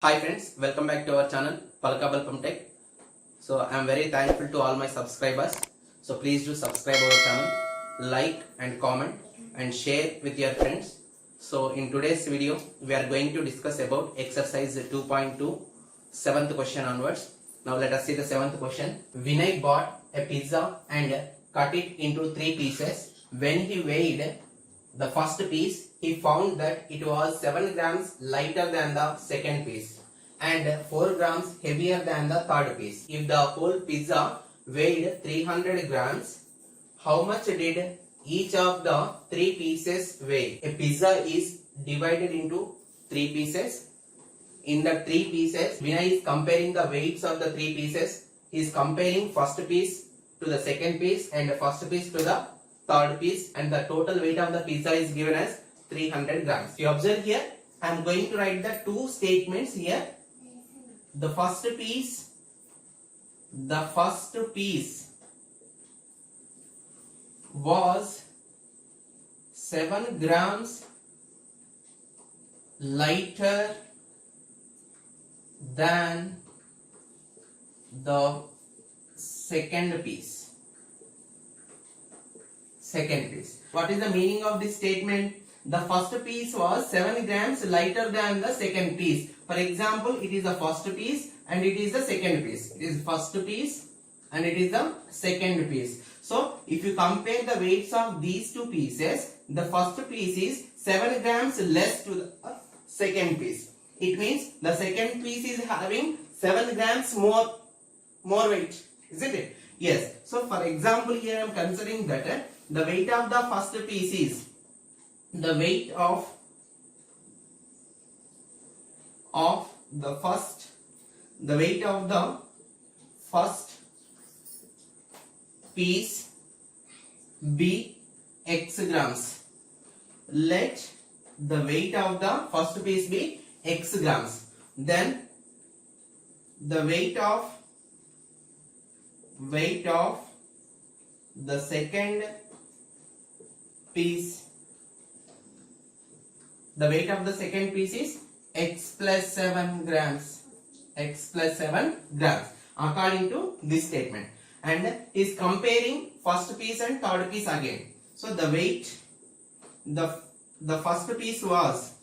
Hi friends, welcome back to our channel Palakabalpam Tech. So I am very thankful to all my subscribers. So please do subscribe our channel, like and comment and share with your friends. So in today's video, we are going to discuss about exercise 2.2, 7th question onwards. Now let us see the 7th question. Vinay bought a pizza and cut it into 3 pieces. When he weighed the first piece, he found that it was 7 grams lighter than the second piece and 4 grams heavier than the third piece. If the whole pizza weighed 300 grams, how much did each of the 3 pieces weigh? A pizza is divided into 3 pieces. In the 3 pieces, Vinay is comparing the weights of the 3 pieces. He is comparing first piece to the second piece and the first piece to the third piece, and the total weight of the pizza is given as 300 grams. You observe here, I am going to write the 2 statements here. The first piece was 7 grams lighter than the second piece. What is the meaning of this statement? The first piece was 7 grams lighter than the second piece. For example, it is the first piece and it is the second piece. It is first piece and it is the second piece. So, if you compare the weights of these 2 pieces, the first piece is 7 grams less to the second piece. It means the second piece is having 7 grams more weight, isn't it? Yes. So, for example, here I am considering that the weight of the first piece is the weight of the first piece be x grams. Let the weight of the first piece be x grams. Then the weight of the second piece, the weight of the second piece is x plus 7 grams. According to this statement, and is comparing first piece and third piece again. So the weight, the first piece was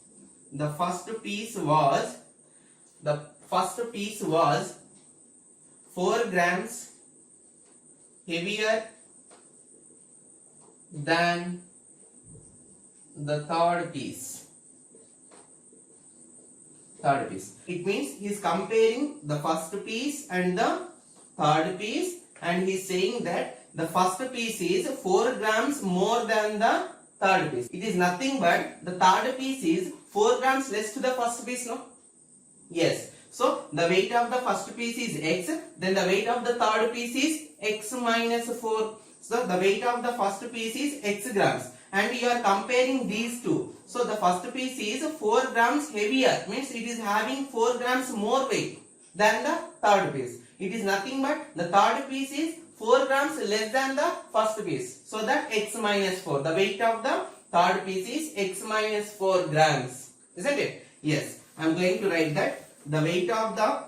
4 grams heavier than the third piece. It means he is comparing the first piece and the third piece, and he is saying that the first piece is 4 grams more than the third piece. It is nothing but the third piece is 4 grams less to the first piece, no? Yes. So the weight of the first piece is x, then the weight of the third piece is x minus 4. So the weight of the first piece is x grams, and you are comparing these two. So the first piece is 4 grams heavier, means it is having 4 grams more weight than the third piece. It is nothing but the third piece is 4 grams less than the first piece. So that x minus 4. The weight of the third piece is x minus 4 grams. Isn't it? Yes. I am going to write that the weight of the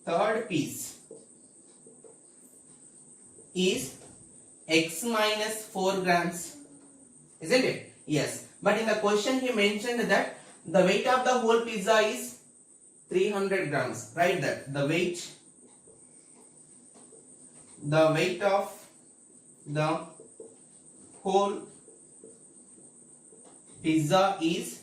third piece is x minus 4 grams. Isn't it? Yes. But in the question he mentioned that the weight of the whole pizza is 300 grams. Write that. The weight of the whole pizza is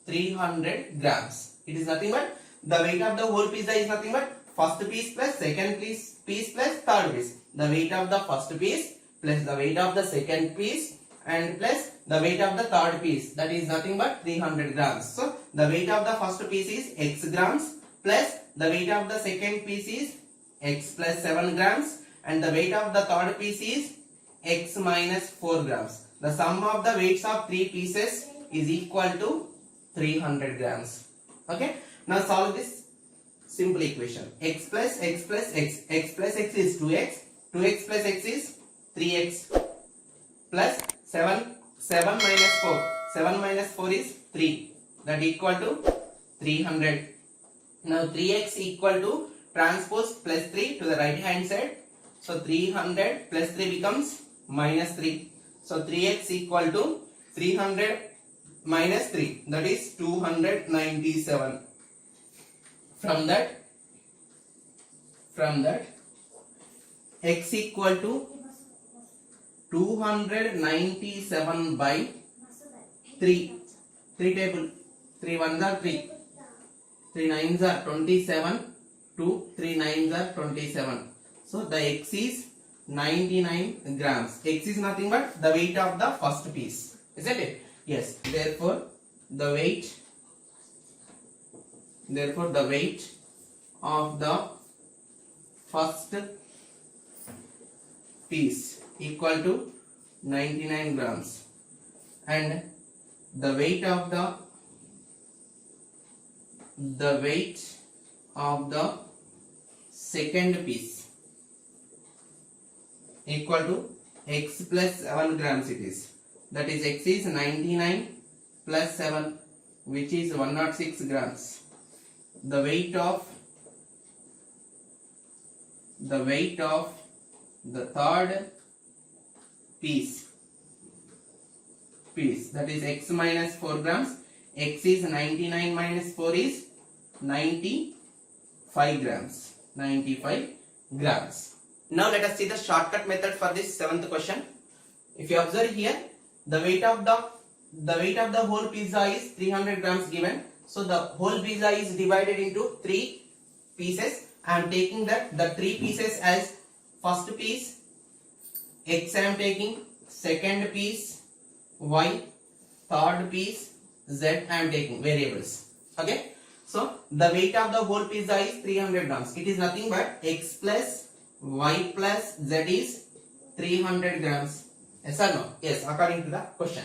300 grams. It is nothing but the weight of the whole pizza is nothing but first piece plus second piece plus third piece. The weight of the first piece plus the weight of the second piece and plus the weight of the third piece, that is nothing but 300 grams. So the weight of the first piece is x grams plus the weight of the second piece is x plus 7 grams and the weight of the third piece is x minus 4 grams. The sum of the weights of 3 pieces is equal to 300 grams. Okay. Now solve this simple equation. X plus x plus x. X plus x is 2x. 2x plus x is 3x plus 7 7 minus 4. 7 minus 4 is 3. That equal to 300. Now 3x equal to transpose plus 3 to the right hand side. So 300 plus 3 becomes minus 3. So 3x equal to 300 minus 3. That is 297. From that x equal to 297 by 3. 3 table. 3 ones are 3. 3 nines are 27. 2 3 nines are 27. So the x is 99 grams. X is nothing but the weight of the first piece. Isn't it? Yes. Therefore the weight of the first piece equal to 99 grams, and the weight of the second piece equal to x plus 7 grams it is. That is x is 99 plus 7, which is 106 grams. The weight of the third piece, that is x minus 4 grams. X is 99 minus 4 is 95 grams. 95 grams. Now let us see the shortcut method for this 7th question. If you observe here, the weight of the whole pizza is 300 grams given. So the whole pizza is divided into 3 pieces. I am taking that the 3 pieces as first piece x, I am taking second piece y, third piece z, I am taking variables. Okay. So the weight of the whole pizza is 300 grams. It is nothing but x plus y plus z is 300 grams. Yes or no? Yes, according to the question.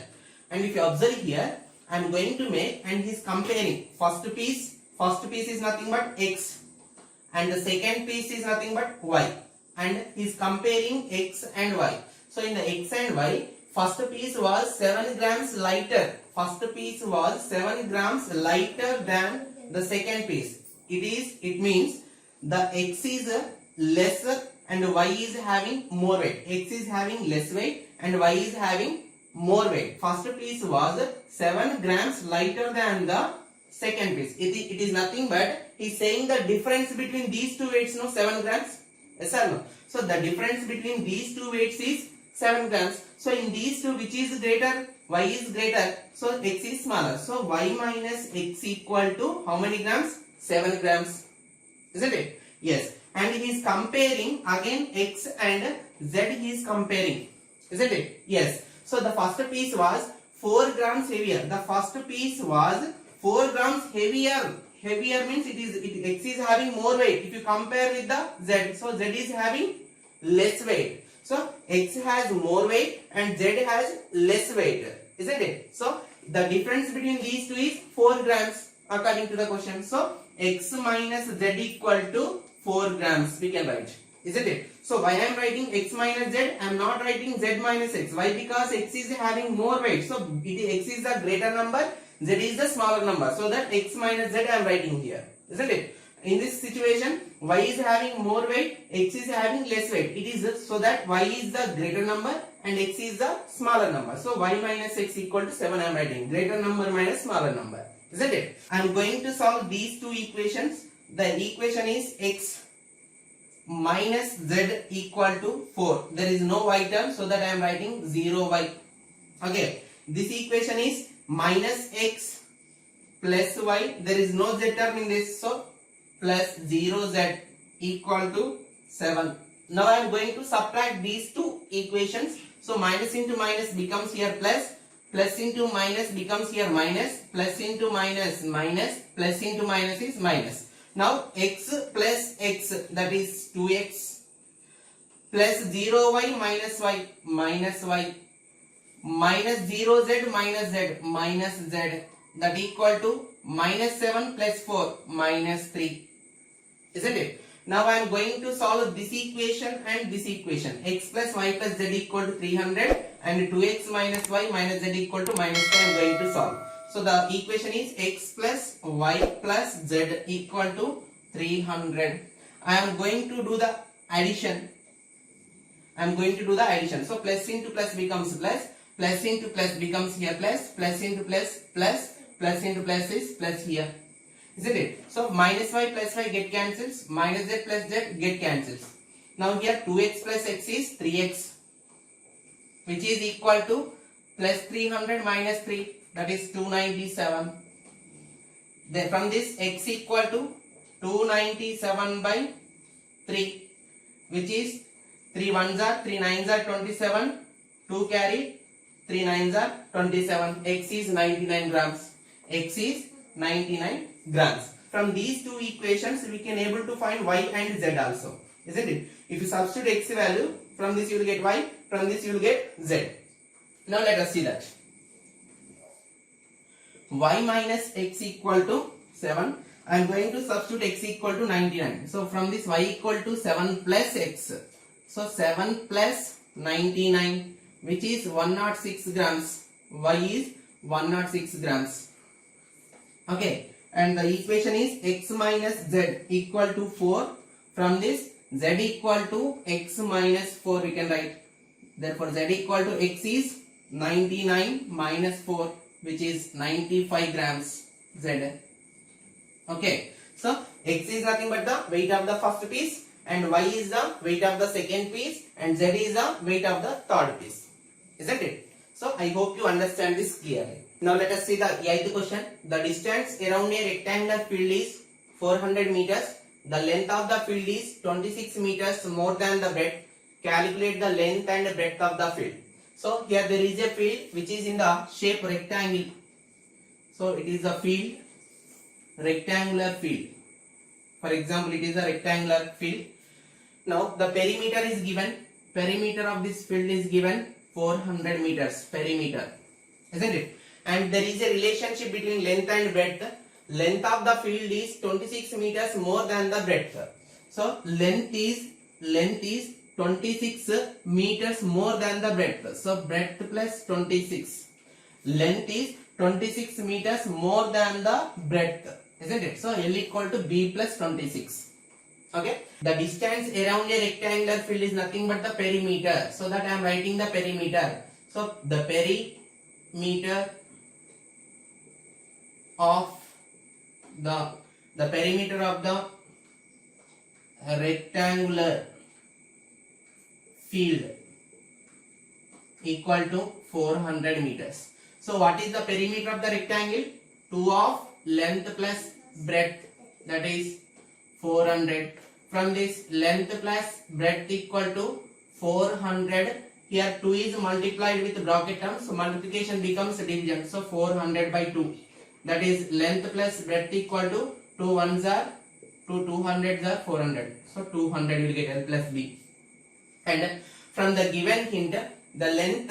And if you observe here, I am going to make, and he is comparing first piece is nothing but x, and the second piece is nothing but y, and he is comparing x and y. So in the x and y, first piece was 7 grams lighter. First piece was 7 grams lighter than the second piece. It means the x is lesser and y is having more weight. X is having less weight and y is having more weight. First piece was 7 grams lighter than the second piece. It is nothing but he is saying the difference between these two weights, no, 7 grams. Yes or no? So the difference between these two weights is 7 grams. So in these two, which is greater? Y is greater. So x is smaller. So y minus x equal to how many grams? 7 grams. Isn't it? Yes. And he is comparing again x and z he is comparing. Isn't it? Yes. So the first piece was 4 grams heavier. The first piece was 4 grams heavier. Heavier means x is having more weight. If you compare with the z, so z is having less weight. So x has more weight and z has less weight. Isn't it? So the difference between these two is 4 grams according to the question. So x minus z equal to 4 grams we can write. Isn't it? So why I am writing x minus z, I am not writing z minus x. Why? Because x is having more weight. So x is the greater number, z is the smaller number. So that x minus z I am writing here. Isn't it? In this situation, y is having more weight, x is having less weight. It is so that y is the greater number and x is the smaller number. So y minus x equal to 7 I am writing. Greater number minus smaller number. Isn't it? I am going to solve these two equations. The equation is x minus z equal to 4. There is no y term, so that I am writing 0y. Okay. This equation is minus x plus y. There is no z term in this, so plus 0z equal to 7. Now I am going to subtract these two equations. So minus into minus becomes here plus, plus into minus becomes here minus, plus into minus minus, plus into minus is minus. Now x plus x, that is 2x, plus 0y minus y, minus y, minus 0z minus z, minus z, that equal to minus 7 plus 4, minus 3. Isn't it? Now I am going to solve this equation and this equation. X plus y plus z equal to 300 and 2x minus y minus z equal to minus 5 I am going to solve. So the equation is x plus y plus z equal to 300. I am going to do the addition. So plus into plus becomes plus. Plus into plus becomes here plus. Plus into plus plus. Plus into plus is plus here. Isn't it? So minus y plus y get cancels. Minus z plus z get cancels. Now here 2x plus x is 3x, which is equal to plus 300 minus 3, that is 297. Then from this x equal to 297 by 3, which is 3 ones are 3 nines are 27, 2 carry 3 nines are 27. X is 99 grams. X is 99 grams. From these two equations we can able to find y and z also, isn't it? If you substitute x value, from this you will get y, from this you will get z. Now let us see that. Y minus x equal to 7. I am going to substitute x equal to 99. So from this y equal to 7 plus x. So 7 plus 99, which is 106 grams. Y is 106 grams. Okay. And the equation is x minus z equal to 4. From this z equal to x minus 4 we can write. Therefore z equal to x is 99 minus 4, which is 95 grams z. Okay. So x is nothing but the weight of the first piece and y is the weight of the second piece and z is the weight of the third piece. Isn't it? So I hope you understand this clearly. Now let us see the 8th question. The distance around a rectangular field is 400 meters. The length of the field is 26 meters more than the breadth. Calculate the length and breadth of the field. So here there is a field which is in the shape rectangle. So it is a field, rectangular field. For example, it is a rectangular field. Now the perimeter is given. Perimeter of this field is given 400 meters. Perimeter, isn't it? And there is a relationship between length and breadth. Length of the field is 26 meters more than the breadth. So length is 26 meters more than the breadth. So breadth plus 26. Length is 26 meters more than the breadth, isn't it? So L equal to B plus 26. Okay. The distance around a rectangular field is nothing but the perimeter. So that I am writing the perimeter. So the perimeter of the perimeter of the rectangular field equal to 400 meters. So what is the perimeter of the rectangle? 2 of length plus breadth, that is 400. From this length plus breadth equal to 400. Here 2 is multiplied with bracket terms. So multiplication becomes division. So 400 by 2. That is length plus breadth equal to 2 ones are 2 200s are 400. So 200 will get L plus B. And from the given hint, the length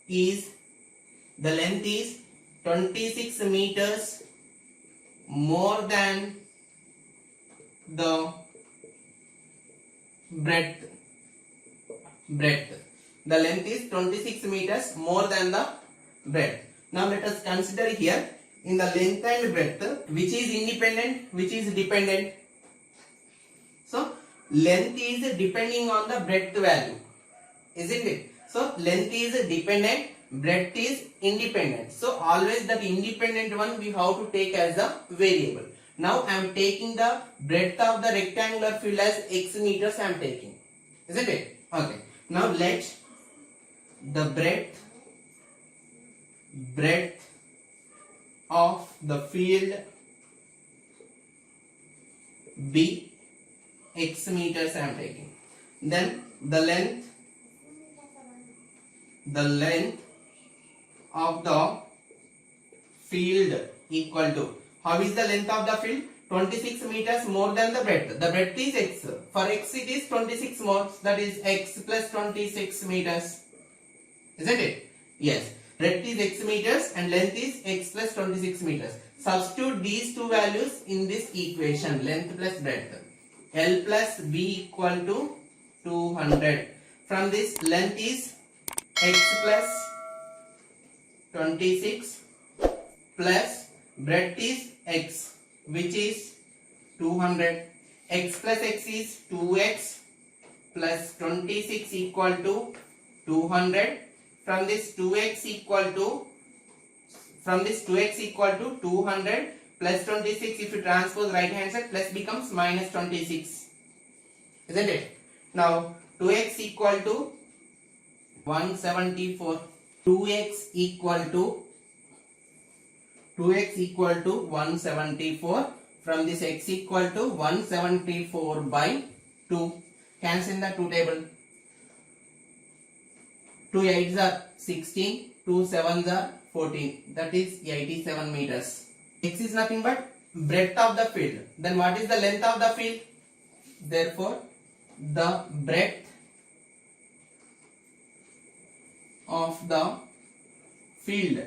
is 26 meters more than the breadth. The length is 26 meters more than the breadth. Now let us consider here in the length and breadth which is independent, which is dependent. So length is depending on the breadth value, isn't it? So length is dependent, breadth is independent. So always that independent one we have to take as a variable. Now I am taking the breadth of the rectangular field as x meters I am taking, isn't it? Okay. Now let the breadth of the field be x meters I am taking. Then the length of the field equal to, how is the length of the field? 26 meters more than the breadth. The breadth is x. For x it is 26 more, that is x plus 26 meters. Isn't it? Yes. Breadth is x meters and length is x plus 26 meters. substitute these two values in this equation, length plus breadth. L plus B equal to 200. From this, length is x plus 26 plus breadth is x, which is 200. X plus x is 2x plus 26 equal to 200. From this 2x equal to 200 plus 26, if you transpose right hand side, plus becomes minus 26, isn't it? Now 2x equal to 174. 2x equal to 174. From this x equal to 174 by 2. Cancel the 2 table. 2 8s are 16, 2 7s are 14. That is 87 meters. X is nothing but breadth of the field. Then what is the length of the field? Therefore, the breadth of the field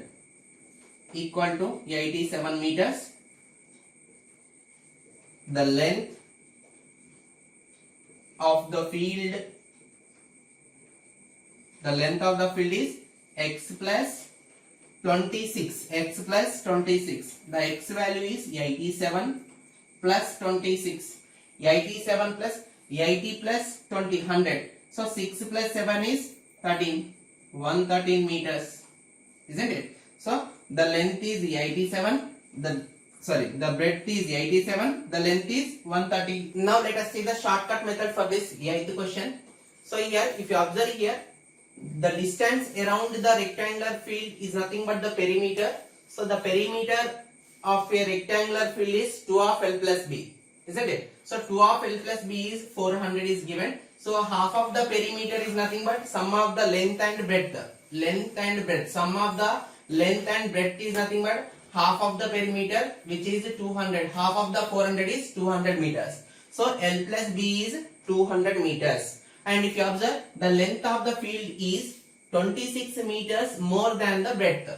equal to 87 meters. The length of the field is x plus 26. X plus 26. The x value is 87 plus 26. 87 plus 80 plus 20, 100. So 6 plus 7 is 13. 113 meters. Isn't it? So the length is 87. The breadth is 87. The length is 130. Now let us see the shortcut method for this 8th question. So here, if you observe here, the distance around the rectangular field is nothing but the perimeter. So the perimeter of a rectangular field is 2 of L plus B, isn't it? So 2 of L plus B is 400 is given. So half of the perimeter is nothing but sum of the length and breadth. Sum of the length and breadth is nothing but half of the perimeter, which is 200. Half of the 400 is 200 meters. So L plus B is 200 meters. And if you observe, the length of the field is 26 meters more than the breadth,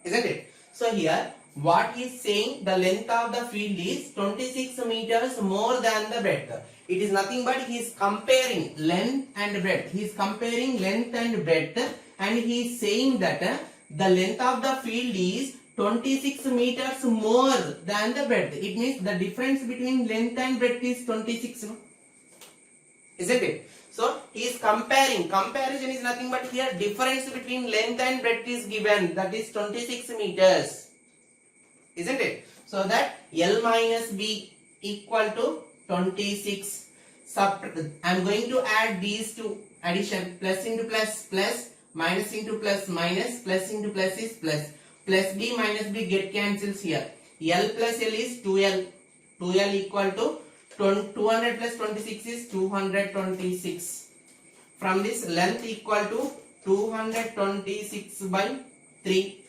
isn't it? So here, what he is saying, the length of the field is 26 meters more than the breadth. It is nothing but he is comparing length and breadth. He is comparing length and breadth, and he is saying that the length of the field is 26 meters more than the breadth. It means the difference between length and breadth is 26, isn't it? So he is comparing. Comparison is nothing but here difference between length and breadth is given, that is 26 meters, isn't it? So that L minus B equal to 26. I am going to add these two, addition, plus into plus plus, minus into plus minus, plus into plus is plus. Plus B minus B get cancels here. L plus L is 2L. 2L equal to 200 plus 26 is 226. From this, length equal to 226 by 3.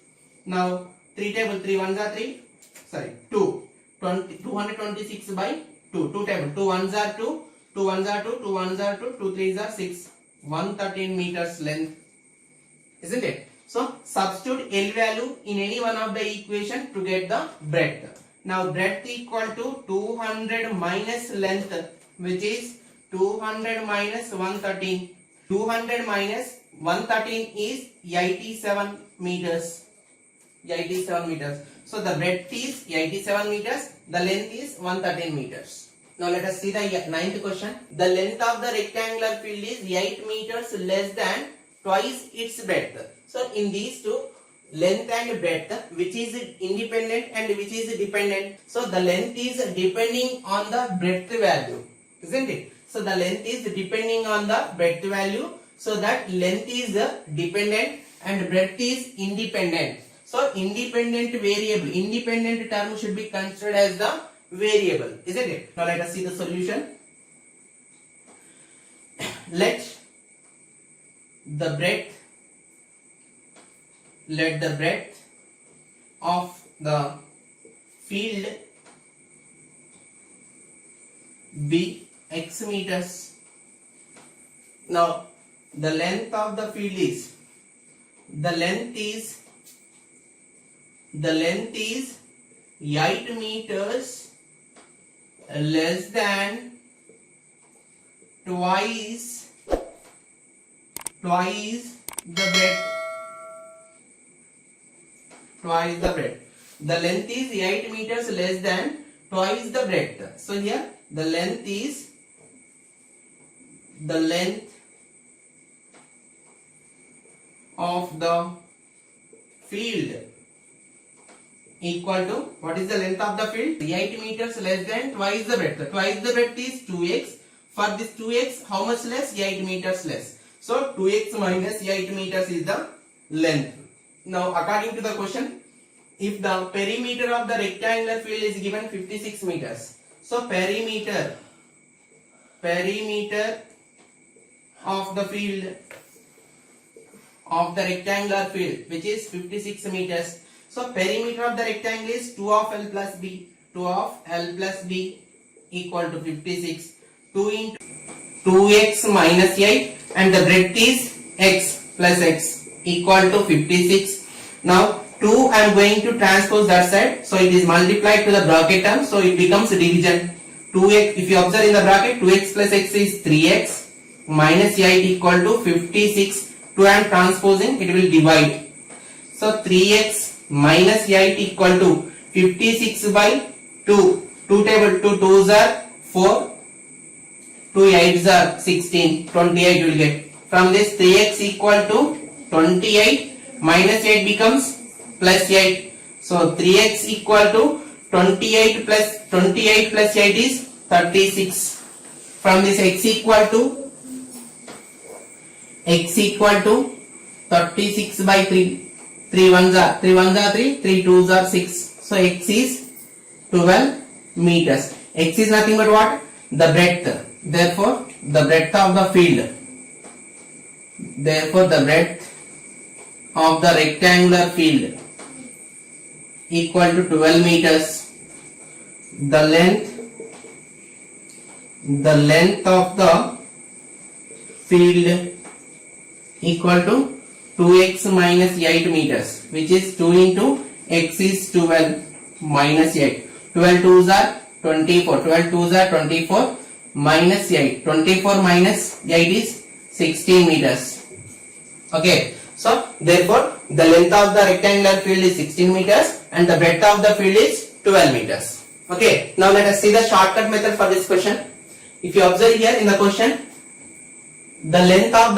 Now 3 table, 3 ones are 3. Sorry, 2. 226 by 2. 2 table, 2 ones are 2. 2 ones are 2. 2 ones are 2. 2 threes are 6. 113 meters length, isn't it? So substitute L value in any one of the equation to get the breadth. Now breadth equal to 200 minus length, which is 200 minus 113. 200 minus 113 is 87 meters. 87 meters. So the breadth is 87 meters. The length is 113 meters. Now let us see the 9th question. The length of the rectangular field is 8 meters less than twice its breadth. So in these two, length and breadth, which is independent and which is dependent. So the length is depending on the breadth value, isn't it? So the length is depending on the breadth value. So that length is dependent and breadth is independent. So independent variable, independent term should be considered as the variable, isn't it? Now let us see the solution. Let the breadth of the field be x meters. Now the length of the field is, the length is 8 meters less than twice the breadth. Twice the breadth. The length is 8 meters less than twice the breadth. So here the length is the length of the field equal to, what is the length of the field? 8 meters less than twice the breadth. Twice the breadth is 2x. For this 2x, how much less? 8 meters less. So 2x minus 8 meters is the length. Now according to the question, if the perimeter of the rectangular field is given 56 meters. So perimeter of the field of the rectangular field, which is 56 meters. So perimeter of the rectangle is 2 of L plus B. 2 of L plus B equal to 56. 2 into 2x minus 8 and the breadth is x plus x equal to 56. Now 2 I am going to transpose that side. So it is multiplied to the bracket term. So it becomes division. 2x, if you observe in the bracket, 2x plus x is 3x minus 8 equal to 56. 2 I am transposing, it will divide. So 3x minus 8 equal to 56 by 2. 2 table, 2 2s are 4. 2 8s are 16. 28 you will get. From this 3x equal to 28 minus 8 becomes plus 8. So 3x equal to 28 plus 8 is 36. From this x equal to 36 by 3. 3 1s are 3, 3 2s are 6. So x is 12 meters. X is nothing but what? The breadth. Therefore, the breadth of the field. Therefore, the breadth of the rectangular field equal to 12 meters. The length of the field equal to 2x minus 8 meters, which is 2 into x is 12 minus 8. 12 2s are 24. 12 2s are 24 minus 8. 24 minus 8 is 16 meters. Okay. So therefore the length of the rectangular field is 16 meters and the breadth of the field is 12 meters. Okay. Now let us see the shortcut method for this question. If you observe here in the question, the length of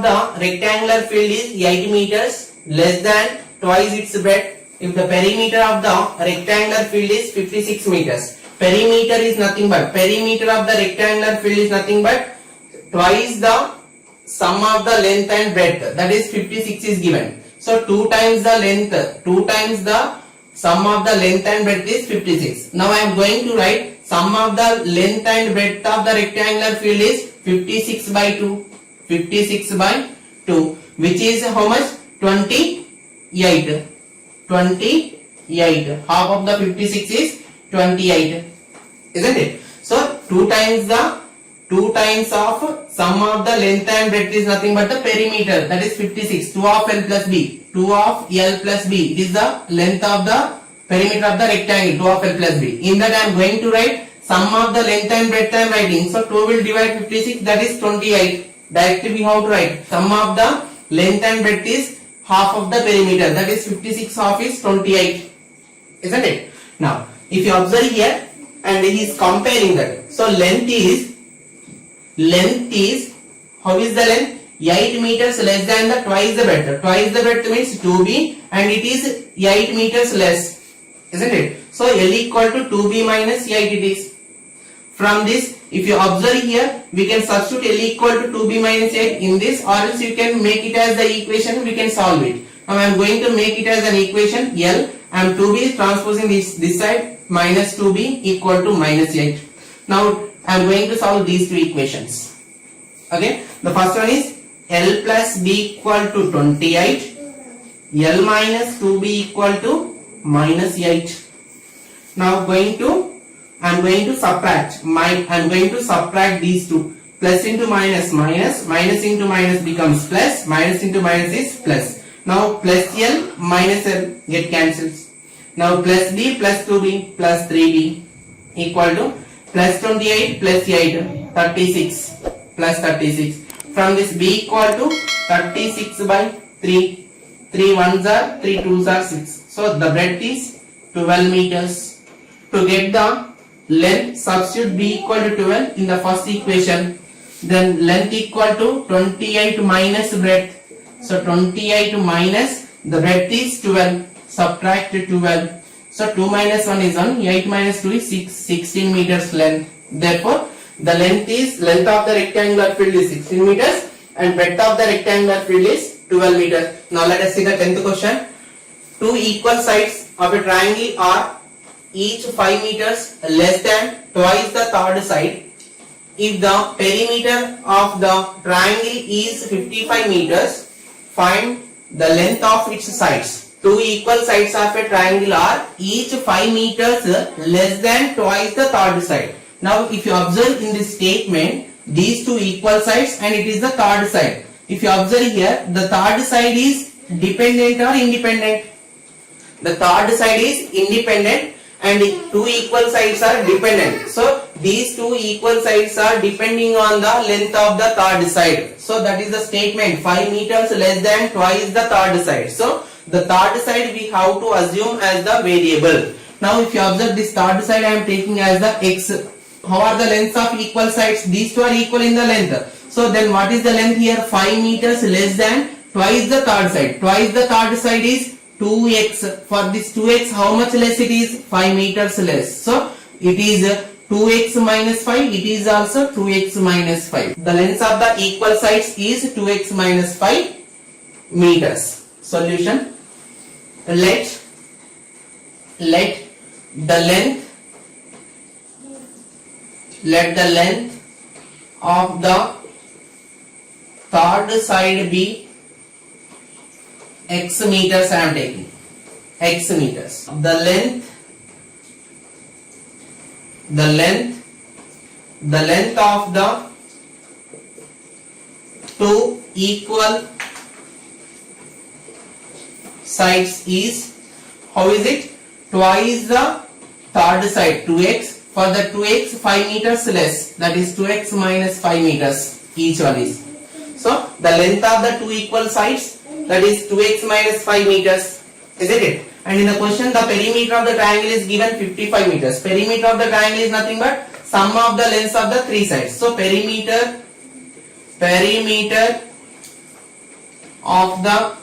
the rectangular field is 8 meters less than twice its breadth if the perimeter of the rectangular field is 56 meters. Perimeter is nothing but, perimeter of the rectangular field is nothing but twice the sum of the length and breadth, that is 56 is given. So 2 times the length, 2 times the sum of the length and breadth is 56. Now I am going to write sum of the length and breadth of the rectangular field is 56 by 2. 56 by 2, which is how much? 28. 28. Half of the 56 is 28. Isn't it? So 2 times of sum of the length and breadth is nothing but the perimeter, that is 56. 2 of L plus B. 2 of L plus B. It is the length of the perimeter of the rectangle. 2 of L plus B. In that I am going to write sum of the length and breadth I am writing. So 2 will divide 56, that is 28. Directly we have to write sum of the length and breadth is half of the perimeter, that is 56 half is 28. Isn't it? Now if you observe here and he is comparing that. So length is how is the length? 8 meters less than the twice the breadth. Twice the breadth means 2b and it is 8 meters less. Isn't it? So L equal to 2b minus 8 it is. From this, if you observe here, we can substitute L equal to 2b minus 8 in this, or else you can make it as the equation, we can solve it. Now I am going to make it as an equation L, and 2b transposing this side, minus 2b equal to minus 8. Now I am going to solve these two equations. Okay, the first one is L plus b equal to 28, L minus 2b equal to minus 8. Now I am going to subtract these two. Plus into minus, minus into minus becomes plus, minus into minus is plus. Now plus L minus L get cancels. Now plus B plus 2B plus 3B equal to plus 28 plus 8, 36 plus 36. From this B equal to 36 by 3. 3 ones are 3 twos are 6. So the breadth is 12 meters. To get the length, substitute B equal to 12 in the first equation. Then length equal to 28 minus breadth. So 28 minus the breadth is 12. Subtract 12. So 2 minus 1 is 1. 8 minus 2 is 6. 16 meters length. Therefore, the length of the rectangular field is 16 meters and breadth of the rectangular field is 12 meters. Now let us see the 10th question. Two equal sides of a triangle are each 5 meters less than twice the third side. If the perimeter of the triangle is 55 meters, find the length of its sides. Two equal sides of a triangle are each 5 meters less than twice the third side. Now if you observe in this statement, these two equal sides and it is the third side. If you observe here, the third side is dependent or independent? The third side is independent and two equal sides are dependent. So these two equal sides are depending on the length of the third side. So that is the statement, 5 meters less than twice the third side. So the third side we have to assume as the variable. Now if you observe this third side, I am taking as the x. How are the lengths of equal sides? These two are equal in the length. So then what is the length here? 5 meters less than twice the third side. Twice the third side is 2x. For this 2x, how much less it is? 5 meters less. So it is 2x minus 5. It is also 2x minus 5. The length of the equal sides is 2x minus 5 meters. Solution. Let the length of the third side be x meters. I am taking x meters. The length of the two equal sides is, how is it? Twice the third side, 2x. For the 2x, 5 meters less, that is 2x minus 5 meters each one is. So the length of the two equal sides, that is 2x minus 5 meters, isn't it? And in the question, the perimeter of the triangle is given 55 meters. Perimeter of the triangle is nothing but sum of the lengths of the three sides. So perimeter of the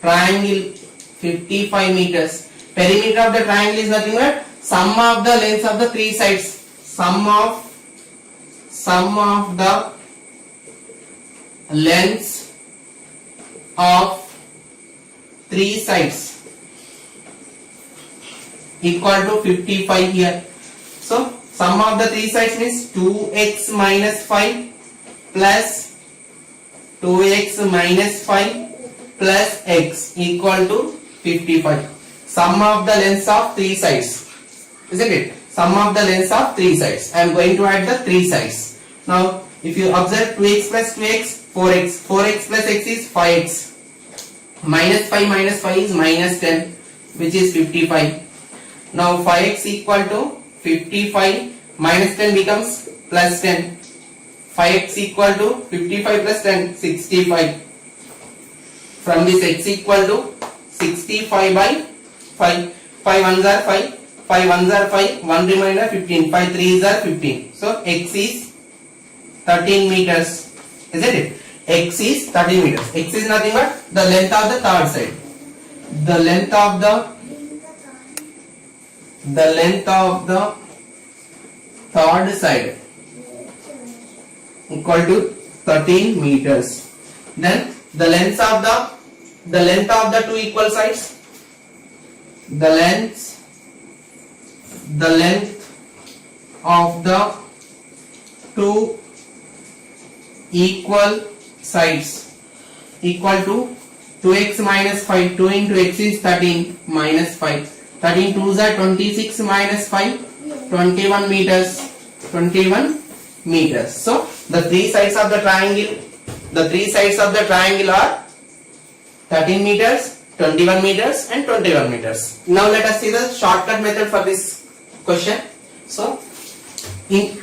triangle 55 meters. Perimeter of the triangle is nothing but sum of the lengths of the three sides. Sum of the lengths of three sides equal to 55 here. So sum of the three sides means 2x minus 5 plus 2x minus 5 plus x equal to 55. Sum of the lengths of three sides, isn't it? Sum of the lengths of three sides. I am going to add the three sides. Now if you observe 2x plus 2x, 4x. 4x plus x is 5x. Minus 5 is minus 10, which is 55. Now 5x equal to 55 minus 10 becomes plus 10. 5x equal to 55 plus 10, 65. From this x equal to 65 by 5. 5 ones are 5. 5 ones are 5. 1 remainder 15. 5 3s are 15. So x is 13 meters. Isn't it? X is 13 meters. X is nothing but the length of the third side. The length of the third side equal to 13 meters. Then the length of the two equal sides. The length of the two equal sides equal to 2x minus 5. 2 into x is 13 minus 5. 13 2s are 26 minus 5, 21 meters. 21 meters. So the three sides of the triangle are 13 meters 21 meters and 21 meters. Now let us see the shortcut method for this question. So in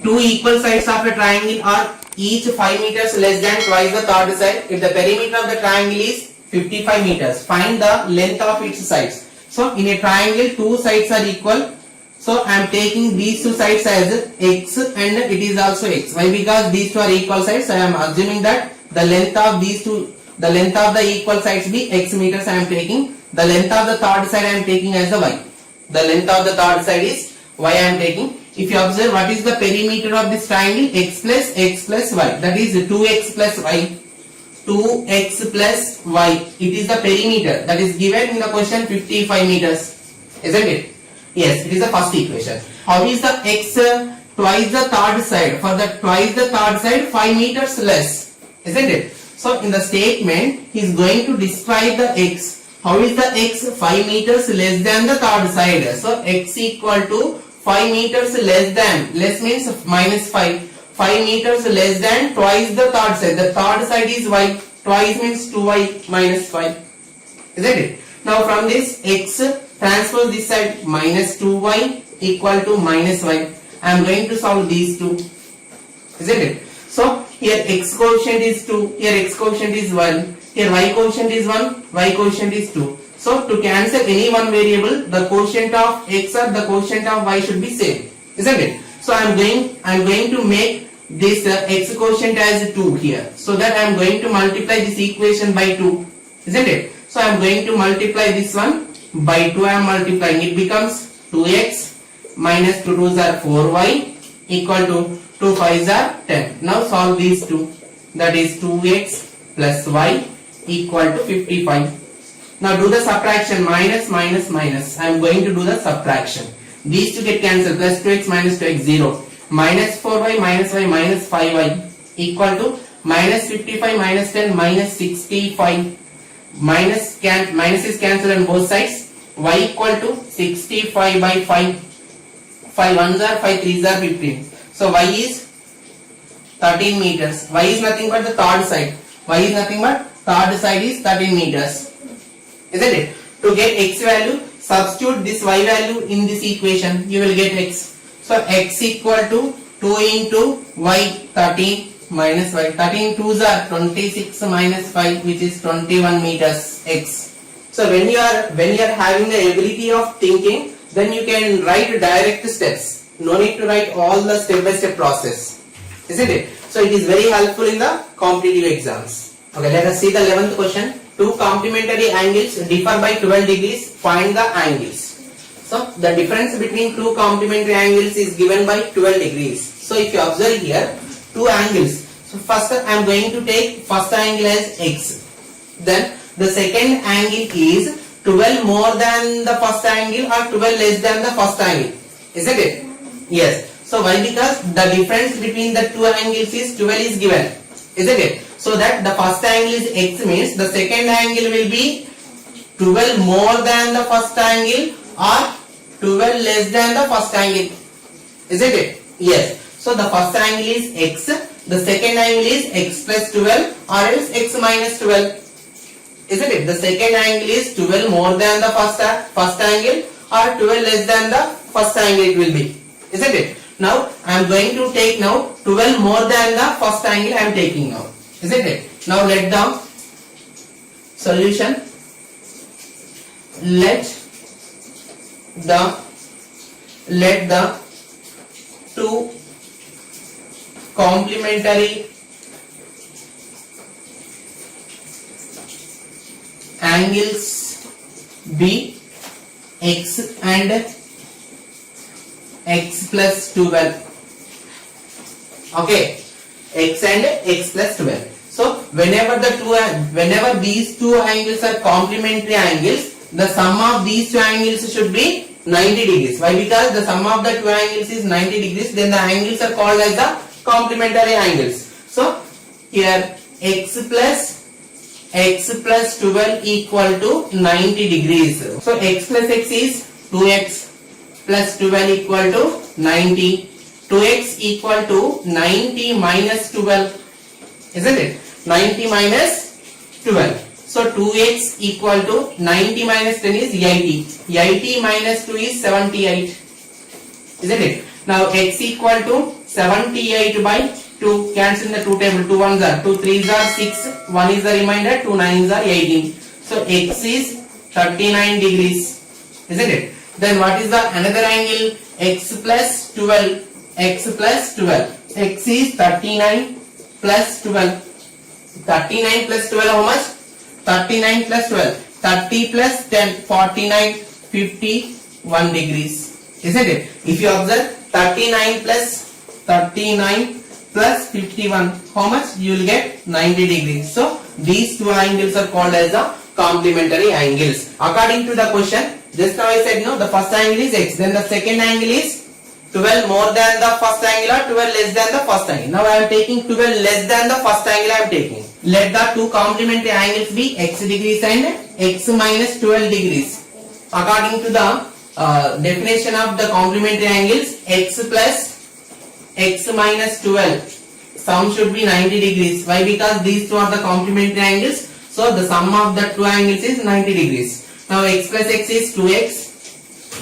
two equal sides of a triangle are each 5 meters less than twice the third side. If the perimeter of the triangle is 55 meters, find the length of its sides. So in a triangle, two sides are equal. So I am taking these two sides as x and it is also x. Why? Because these two are equal sides. So I am assuming that the length of these two, the length of the equal sides be x meters. I am taking the length of the third side. I am taking as the y. The length of the third side is y. I am taking. If you observe, what is the perimeter of this triangle? X plus y. That is 2x plus y. 2x plus y. It is the perimeter that is given in the question 55 meters. Isn't it? Yes, it is the first equation. How is the x twice the third side? For the twice the third side, 5 meters less. Isn't it? So in the statement, he is going to describe the x. How is the x 5 meters less than the third side? So x equal to 5 meters less than, less means minus 5. 5 meters less than twice the third side. The third side is y. Twice means 2y minus 5. Isn't it? Now from this x, transpose this side, minus 2y equal to minus y. I am going to solve these two. Isn't it? So here x quotient is 2, here x quotient is 1, here y quotient is 1, y quotient is 2. So to cancel any one variable, the quotient of x or the quotient of y should be same. Isn't it? So I am going to make this x quotient as 2 here. So that I am going to multiply this equation by 2. Isn't it? So I am going to multiply this one by 2. I am multiplying. It becomes 2x minus 2 2s are 4y equal to 2 5s are 10. Now solve these two. That is 2x plus y equal to 55. Now do the subtraction. Minus minus minus. I am going to do the subtraction. These two get cancelled. Plus 2x minus 2x 0. Minus 4y minus y minus 5y equal to minus 55 minus 10 minus 65. Minus is cancelled on both sides. Y equal to 65 by 5. 5 1s are 5 3s are 15. So y is 13 meters. Y is nothing but the third side. Y is nothing but third side is 13 meters. Isn't it? To get x value, substitute this y value in this equation. You will get x. So x equal to 2 into y, 13 minus y. 13 2s are 26 minus 5, which is 21 meters x. So when you are having the ability of thinking, then you can write direct steps. No need to write all the step-by-step process. Isn't it? So it is very helpful in the competitive exams. Okay, let us see the 11th question. Two complementary angles differ by 12 degrees. Find the angles. So the difference between two complementary angles is given by 12 degrees. So if you observe here, two angles. So first I am going to take first angle as x. Then the second angle is 12 more than the first angle or 12 less than the first angle. Isn't it? Yes. So why? Because the difference between the two angles is 12 is given. Isn't it? So that the first angle is x means the second angle will be 12 more than the first angle or 12 less than the first angle. Isn't it? Yes. So the first angle is x, the second angle is x plus 12 or else x minus 12. Isn't it? The second angle is 12 more than the first angle or 12 less than the first angle it will be. Isn't it? Now I am going to take now 12 more than the first angle I am taking now. Isn't it? Now let the solution. Let the two complementary angles be x and x plus 12. Okay, x and x plus 12. So whenever these two angles are complementary angles, the sum of these two angles should be 90 degrees. Why? Because the sum of the two angles is 90 degrees. Then the angles are called as the complementary angles. So here x plus 12 equal to 90 degrees. So x plus x is 2x plus 12 equal to 90. 2x equal to 90 minus 12. Isn't it? 90 minus 12. So 2x equal to 90 minus 10 is 80. 80 minus 2 is 78. Isn't it? Now x equal to 78 by 2. Cancel the 2 table. 2 ones are 2 3s are 6. 1 is the remainder. 2 9s are 18. So x is 39 degrees. Isn't it? Then what is the another angle? X plus 12. X plus 12. X is 39 plus 12. 39 plus 12 how much? 39 plus 12. 30 plus 10. 49. 51 degrees. Isn't it? If you observe 39 plus 51, how much? You will get 90 degrees. So these two angles are called as the complementary angles. According to the question, just now I said no, the first angle is x, then the second angle is 12 more than the first angle or 12 less than the first angle. Now I am taking 12 less than the first angle I am taking. Let the two complementary angles be x degrees and x minus 12 degrees. According to the definition of the complementary angles, x plus x minus 12, sum should be 90 degrees. Why? Because these two are the complementary angles. So the sum of the two angles is 90 degrees. Now x plus x is 2x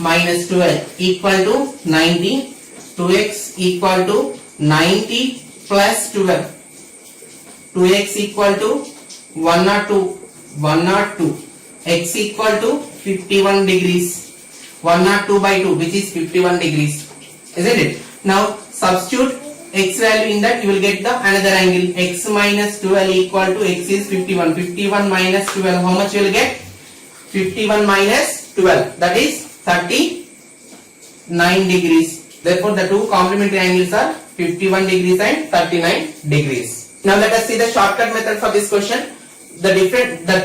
minus 12 equal to 90. 2x equal to 90 plus 12. 2x equal to 102. 102. X equal to 51 degrees. 102 by 2, which is 51 degrees. Isn't it? Now substitute x value in that, you will get the another angle. X minus 12 equal to x is 51. 51 minus 12, how much you will get? 51 minus 12, that is 39 degrees. Therefore the two complementary angles are 51 degrees and 39 degrees. Now let us see the shortcut method for this question. The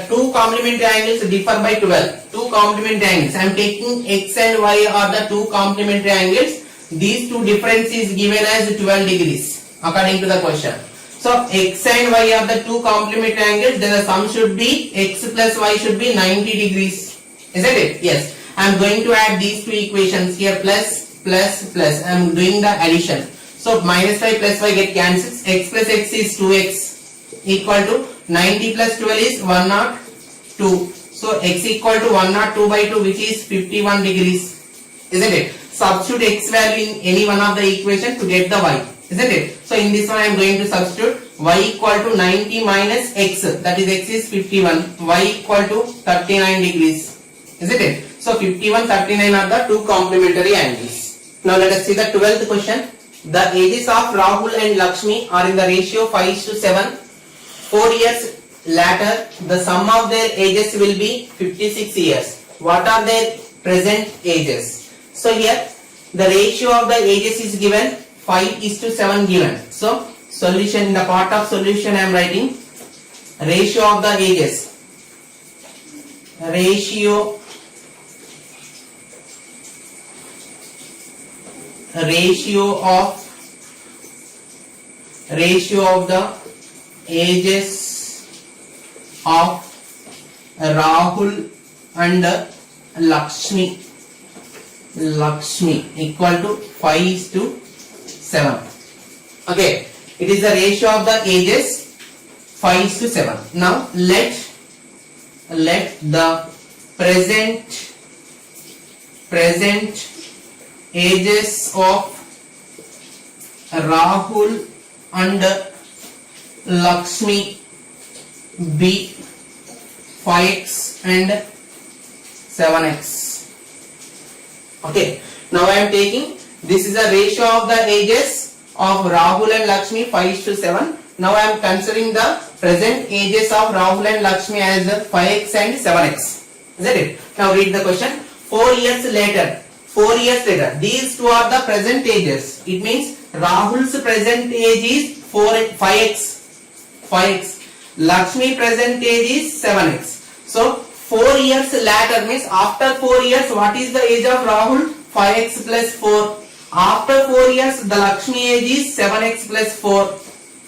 two complementary angles differ by 12. Two complementary angles. I am taking x and y are the two complementary angles. These two difference is given as 12 degrees according to the question. So x and y are the two complementary angles. Then the sum should be x plus y should be 90 degrees. Isn't it? Yes. I am going to add these two equations here, plus plus plus. I am doing the addition. So minus 5 plus 5 get cancelled. X plus x is 2x equal to 90 plus 12 is 102. So x equal to 102 by 2, which is 51 degrees. Isn't it? Substitute x value in any one of the equation to get the y. Isn't it? So in this one I am going to substitute y equal to 90 minus x. That is x is 51. Y equal to 39 degrees. Isn't it? So 51, 39 are the two complementary angles. Now let us see the 12th question. The ages of Rahul and Lakshmi are in the ratio 5:7. 4 years later, the sum of their ages will be 56 years. What are their present ages? So here the ratio of the ages is given, 5:7 given. So solution, in the part of solution I am writing ratio of the ages. Ratio of the ages of Rahul and Lakshmi equal to 5:7. Okay, it is the ratio of the ages 5:7. Now let the present ages of Rahul and Lakshmi be 5x and 7x. Okay, now I am taking, this is a ratio of the ages of Rahul and Lakshmi 5:7. Now I am considering the present ages of Rahul and Lakshmi as 5x and 7x. Isn't it? Now read the question. 4 years later, these two are the present ages. It means Rahul's present age is 5x. Lakshmi present age is 7x. So 4 years later means after 4 years, what is the age of Rahul? 5x plus 4. After 4 years, the Lakshmi age is 7x plus 4.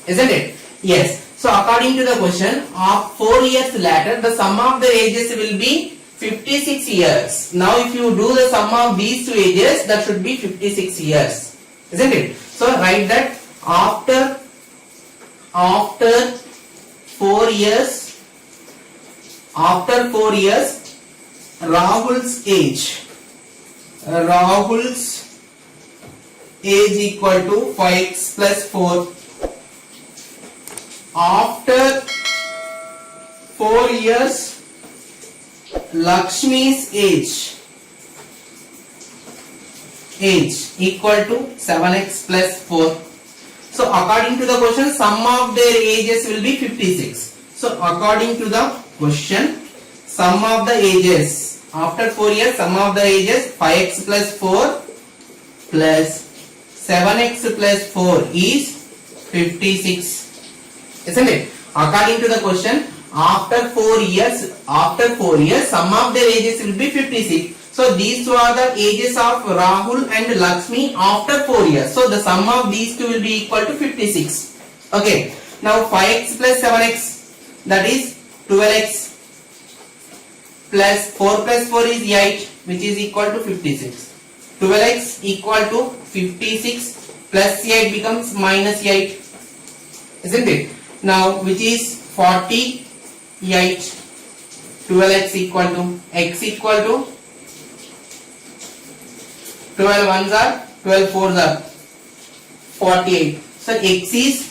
Isn't it? Yes. So according to the question, of 4 years later, the sum of the ages will be 56 years. Now if you do the sum of these two ages, that should be 56 years. Isn't it? So write that after 4 years after 4 years Rahul's age equal to 5x plus 4. After 4 years Lakshmi's age equal to 7x plus 4. So according to the question, sum of their ages will be 56. So according to the question, sum of the ages after 4 years, sum of the ages 5x plus 4 plus 7x plus 4 is 56, isn't it? According to the question, after 4 years, sum of their ages will be 56. So these two are the ages of Rahul and Lakshmi after 4 years. So the sum of these two will be equal to 56. Okay. Now 5x plus 7x, that is 12x, plus 4 plus 4 is 8, which is equal to 56. 12x equal to 56 plus 8 becomes minus 8, isn't it? Now which is 48. 12x equal to x equal to 12 ones are 12 fours are 48. So x is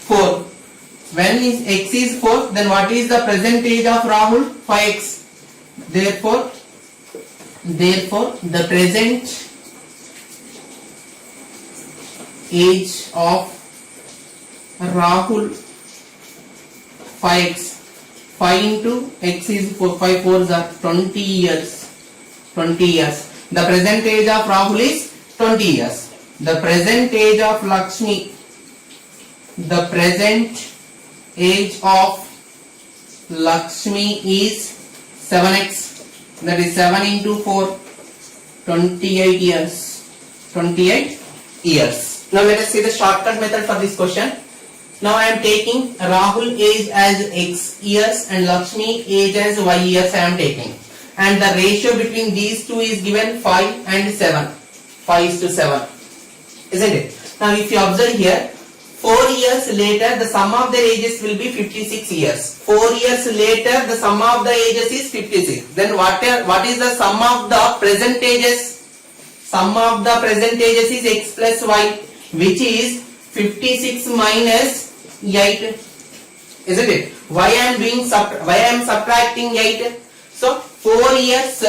4. When x is 4, then what is the present age of Rahul? 5x. Therefore the present age of Rahul 5x. 5 into x is 4. 5 fours are 20 years. 20 years. The present age of Rahul is 20 years. The present age of Lakshmi, the present age of Lakshmi is 7x. That is 7 into 4, 28 years. 28 years. Now let us see the shortcut method for this question. Now I am taking Rahul age as x years and Lakshmi age as y years I am taking. And the ratio between these two is given 5 and 7. 5 is to 7. Isn't it? Now if you observe here, 4 years later the sum of their ages will be 56 years. 4 years later the sum of the ages is 56. Then what is the sum of the present ages? Sum of the present ages is x plus y, which is 56 minus 8. Isn't it? Why I am subtracting 8? So 4 years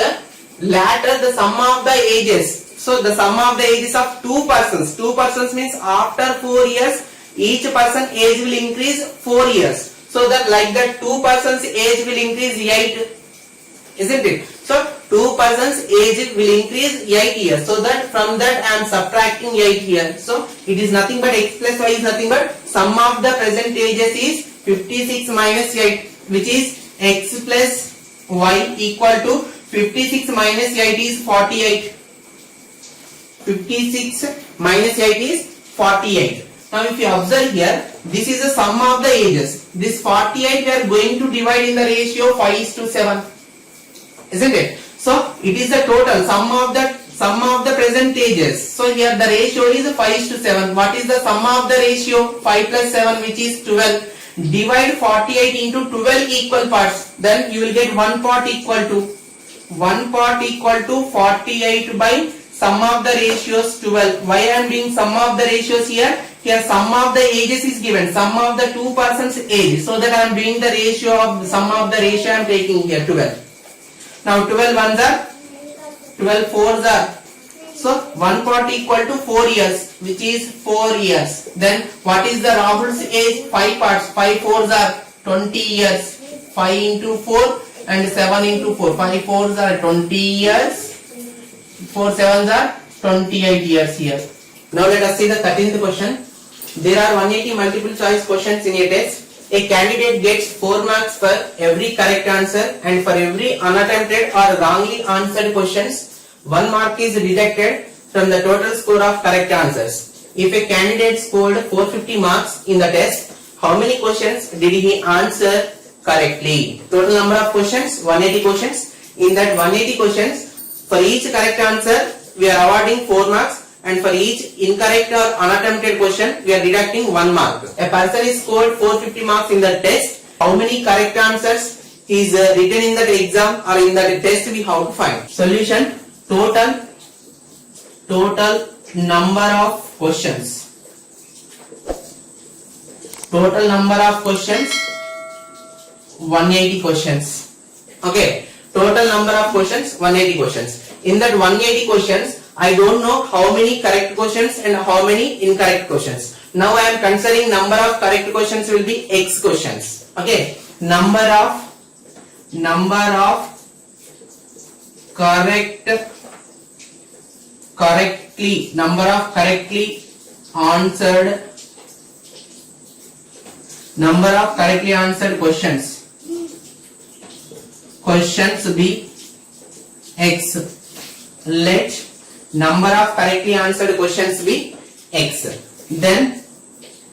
later the sum of the ages. So the sum of the ages of 2 persons. 2 persons means after 4 years each person age will increase 4 years. So that like that 2 persons age will increase 8. Isn't it? So 2 persons age will increase 8 years. So that from that I am subtracting 8 here. So it is nothing but x plus y is nothing but sum of the present ages is 56 minus 8, which is x plus y equal to 56 minus 8 is 48. 56 minus 8 is 48. Now if you observe here, this is the sum of the ages. This 48 we are going to divide in the ratio 5 is to 7. Isn't it? So it is the total sum of the present ages. So here the ratio is 5 is to 7. What is the sum of the ratio? 5 plus 7, which is 12. Divide 48 into 12 equal parts. Then you will get 1 part equal to 48 by sum of the ratios 12. Why I am doing sum of the ratios here? Here sum of the ages is given. Sum of the 2 persons age. So that I am doing the ratio of the sum of the ratio I am taking here 12. Now 12 ones are 12 fours are. So 1 part equal to 4 years, which is 4 years. Then what is the Rahul's age? 5 parts. 5 fours are 20 years. 5 into 4 and 7 into 4. 5 fours are 20 years. 4 sevens are 28 years here. Now let us see the 13th question. There are 180 multiple choice questions in a test. A candidate gets 4 marks for every correct answer, and for every unattempted or wrongly answered questions, 1 mark is deducted from the total score of correct answers. If a candidate scored 450 marks in the test, how many questions did he answer correctly? Total number of questions, 180 questions. In that 180 questions, for each correct answer, we are awarding 4 marks, and for each incorrect or unattempted question, we are deducting 1 mark. A person is scored 450 marks in the test. How many correct answers is written in that exam or in that test, we have to find. Solution: total number of questions. Total number of questions 180 questions. Okay, total number of questions 180 questions. In that 180 questions, I don't know how many correct questions and how many incorrect questions. Now I am considering number of correct questions will be X questions. Okay, number of correctly answered questions be X. Let number of correctly answered questions be X. Then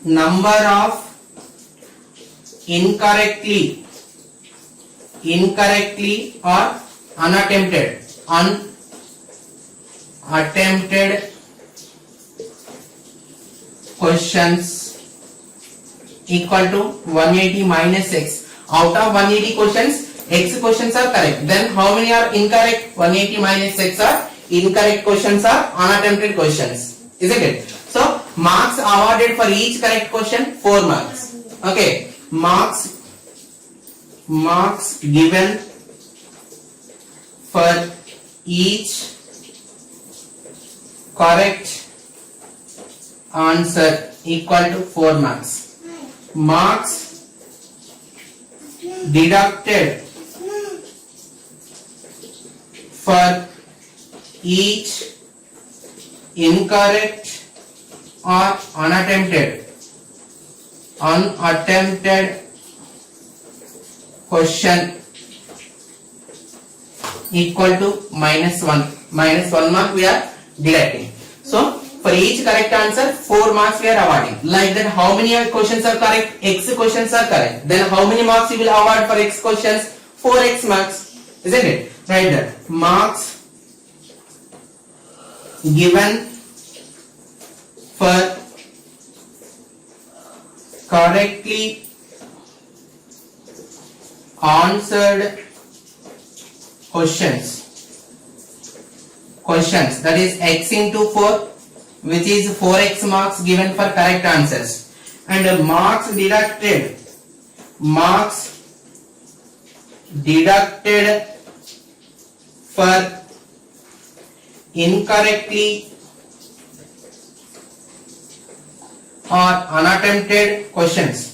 number of incorrectly or unattempted questions equal to 180 minus X. Out of 180 questions, X questions are correct. Then how many are incorrect? 180 minus X are incorrect questions or unattempted questions. Isn't it? So marks awarded for each correct question 4 marks. Okay, marks given for each correct answer equal to 4 marks. Marks deducted for each incorrect or unattempted question equal to -1. -1 mark we are deducting. So for each correct answer 4 marks we are awarding. Like that, how many questions are correct? X questions are correct. Then how many marks you will award for X questions? 4X marks. Isn't it? Right there. Marks given for correctly answered questions, that is X into 4, which is 4X marks given for correct answers, and marks deducted for incorrectly or unattempted questions,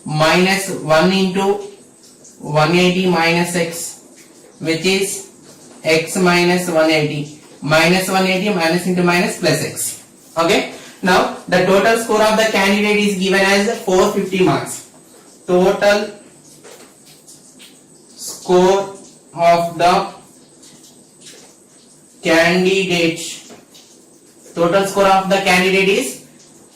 minus 1 into 180 minus X, which is X minus 180. Minus 180 minus into minus plus X. Okay. Now the total score of the candidate is given as 450 marks. Total score of the candidate is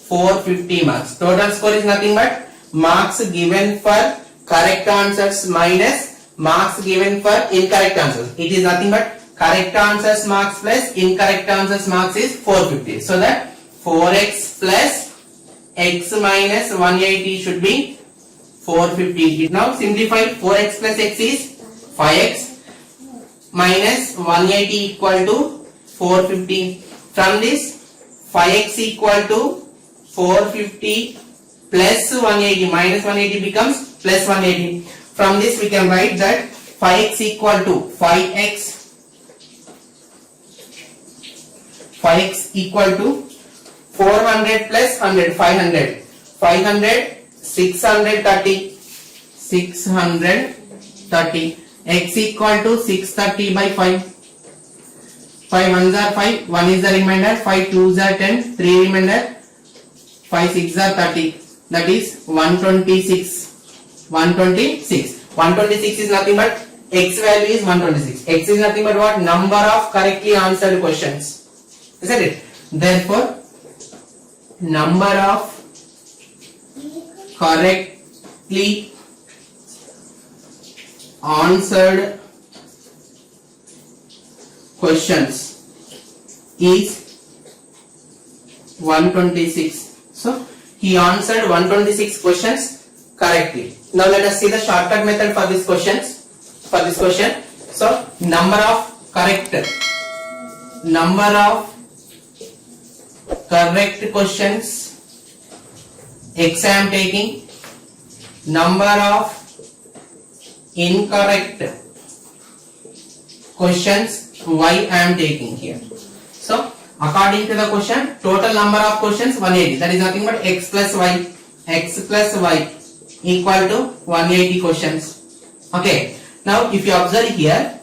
450 marks. Total score is nothing but marks given for correct answers minus marks given for incorrect answers. It is nothing but correct answers marks plus incorrect answers marks is 450. So that 4X plus X minus 180 should be 450. Now simplify. 4X plus X is 5X minus 180 equal to 450. From this 5X equal to 450 plus 180 minus 180 becomes plus 180. From this we can write that 5X equal to 5X equal to 400 plus 100, 500. 500, 630. 630. X equal to 630 by 5. 5 ones are 5, 1 is the remainder, 5 twos are 10, 3 remainder, 5 6 are 30. That is 126. 126. 126 is nothing but X value is 126. X is nothing but what? Number of correctly answered questions. Isn't it? Therefore, number of correctly answered questions is 126. So he answered 126 questions correctly. Now let us see the shortcut method for this questions. For this question, so number of correct questions X I am taking, number of incorrect questions Y I am taking here. So according to the question, total number of questions 180. That is nothing but x plus y equal to 180 questions. Okay. Now if you observe here,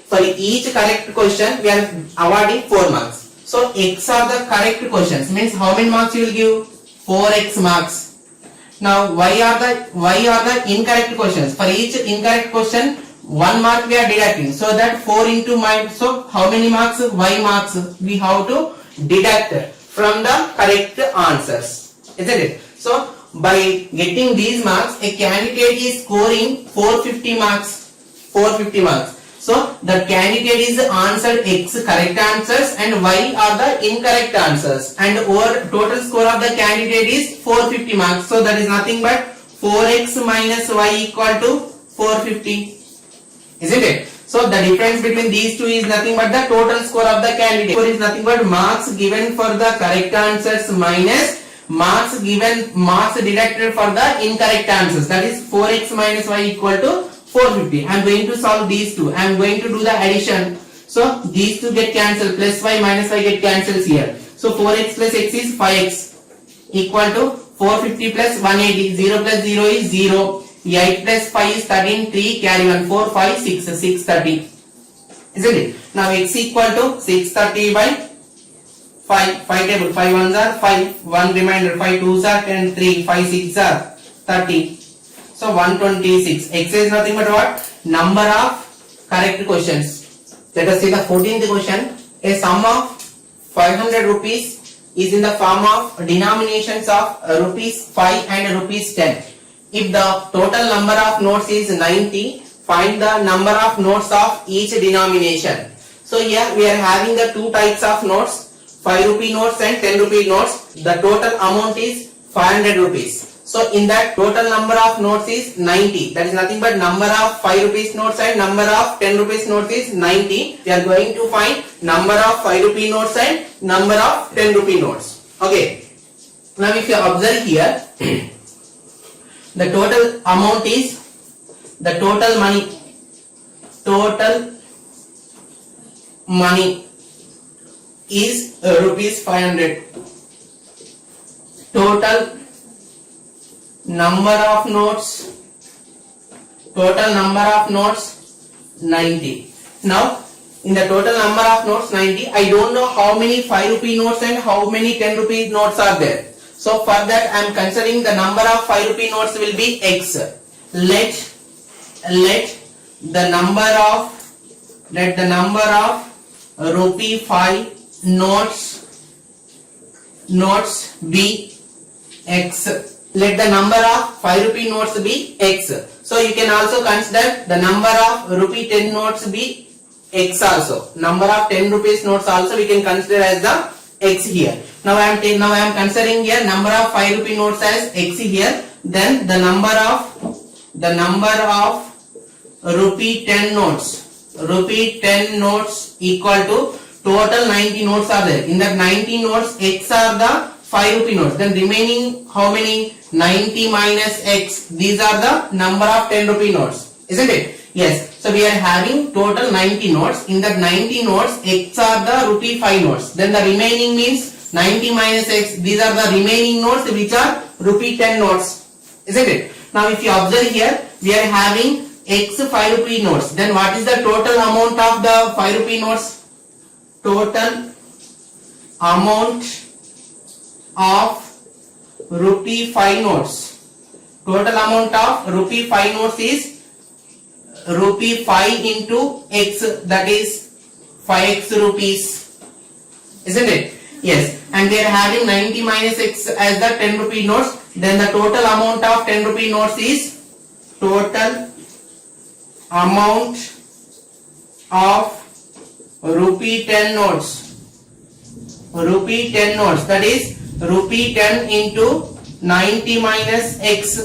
for each correct question we are awarding 4 marks. So x are the correct questions, means how many marks you will give? 4x marks. Now y are the incorrect questions. For each incorrect question 1 mark we are deducting. So that 4 into my, so how many marks? Y marks we have to deduct from the correct answers, isn't it? So by getting these marks, a candidate is scoring 450 marks. 450 marks. So the candidate is answered X correct answers and Y are the incorrect answers, and over total score of the candidate is 450 marks. So that is nothing but 4x minus Y equal to 450, isn't it? So the difference between these two is nothing but the total score of the candidate. Score is nothing but marks given for the correct answers minus marks deducted for the incorrect answers. That is 4x minus Y equal to 450. I am going to solve these two. I am going to do the addition. So these two get cancelled. Plus y minus y get cancelled here. So 4x plus x is 5x equal to 450 plus 180. 0 plus 0 is 0. 8 plus 5 is 13. 3 carry 1. 4, 5, 6. 630. Isn't it? Now x equal to 630 by 5. 5 table. 5 ones are 5. 1 remainder. 5 twos are 10. 3. 5 6 are 30. So 126. X is nothing but what? Number of correct questions. Let us see the 14th question. A sum of 500 rupees is in the form of denominations of rupees 5 and rupees 10. If the total number of notes is 90, find the number of notes of each denomination. So here we are having the two types of notes, 5 rupee notes and 10 rupee notes. The total amount is 500 rupees. So in that total number of notes is 90. That is nothing but number of 5 rupees notes and number of 10 rupees notes is 90. We are going to find number of 5 rupee notes and number of 10 rupee notes. Okay. Now if you observe here, the total amount is, the total money is rupees 500. Total number of notes 90. Now in the total number of notes 90, I don't know how many 5 rupee notes and how many 10 rupee notes are there. So for that I am considering the number of 5 rupee notes will be X. Let the number of rupee 5 notes be X. Let the number of 5 rupee notes be X. So you can also consider the number of rupee 10 notes be X also. Number of 10 rupees notes also we can consider as the X here. Now I am considering here number of 5 rupee notes as X here. Then the number of rupee 10 notes equal to total 90 notes are there. In that 90 notes, X are the 5 rupee notes. Then remaining how many? 90 minus X. These are the number of 10 rupee notes. Isn't it? Yes. So we are having total 90 notes. In that 90 notes, X are the rupee 5 notes. Then the remaining means 90 minus X. These are the remaining notes which are rupee 10 notes. Isn't it? Now if you observe here, we are having X 5 rupee notes. Then what is the total amount of the 5 rupee notes? Total amount of rupee 5 notes. Total amount of rupee 5 notes is rupee 5 into X, that is 5x rupees. Isn't it? Yes. And we are having 90 minus X as the 10 rupee notes. Then the total amount of 10 rupee notes is, total amount of rupee 10 notes rupee 10 notes, that is rupee 10 into 90 minus x.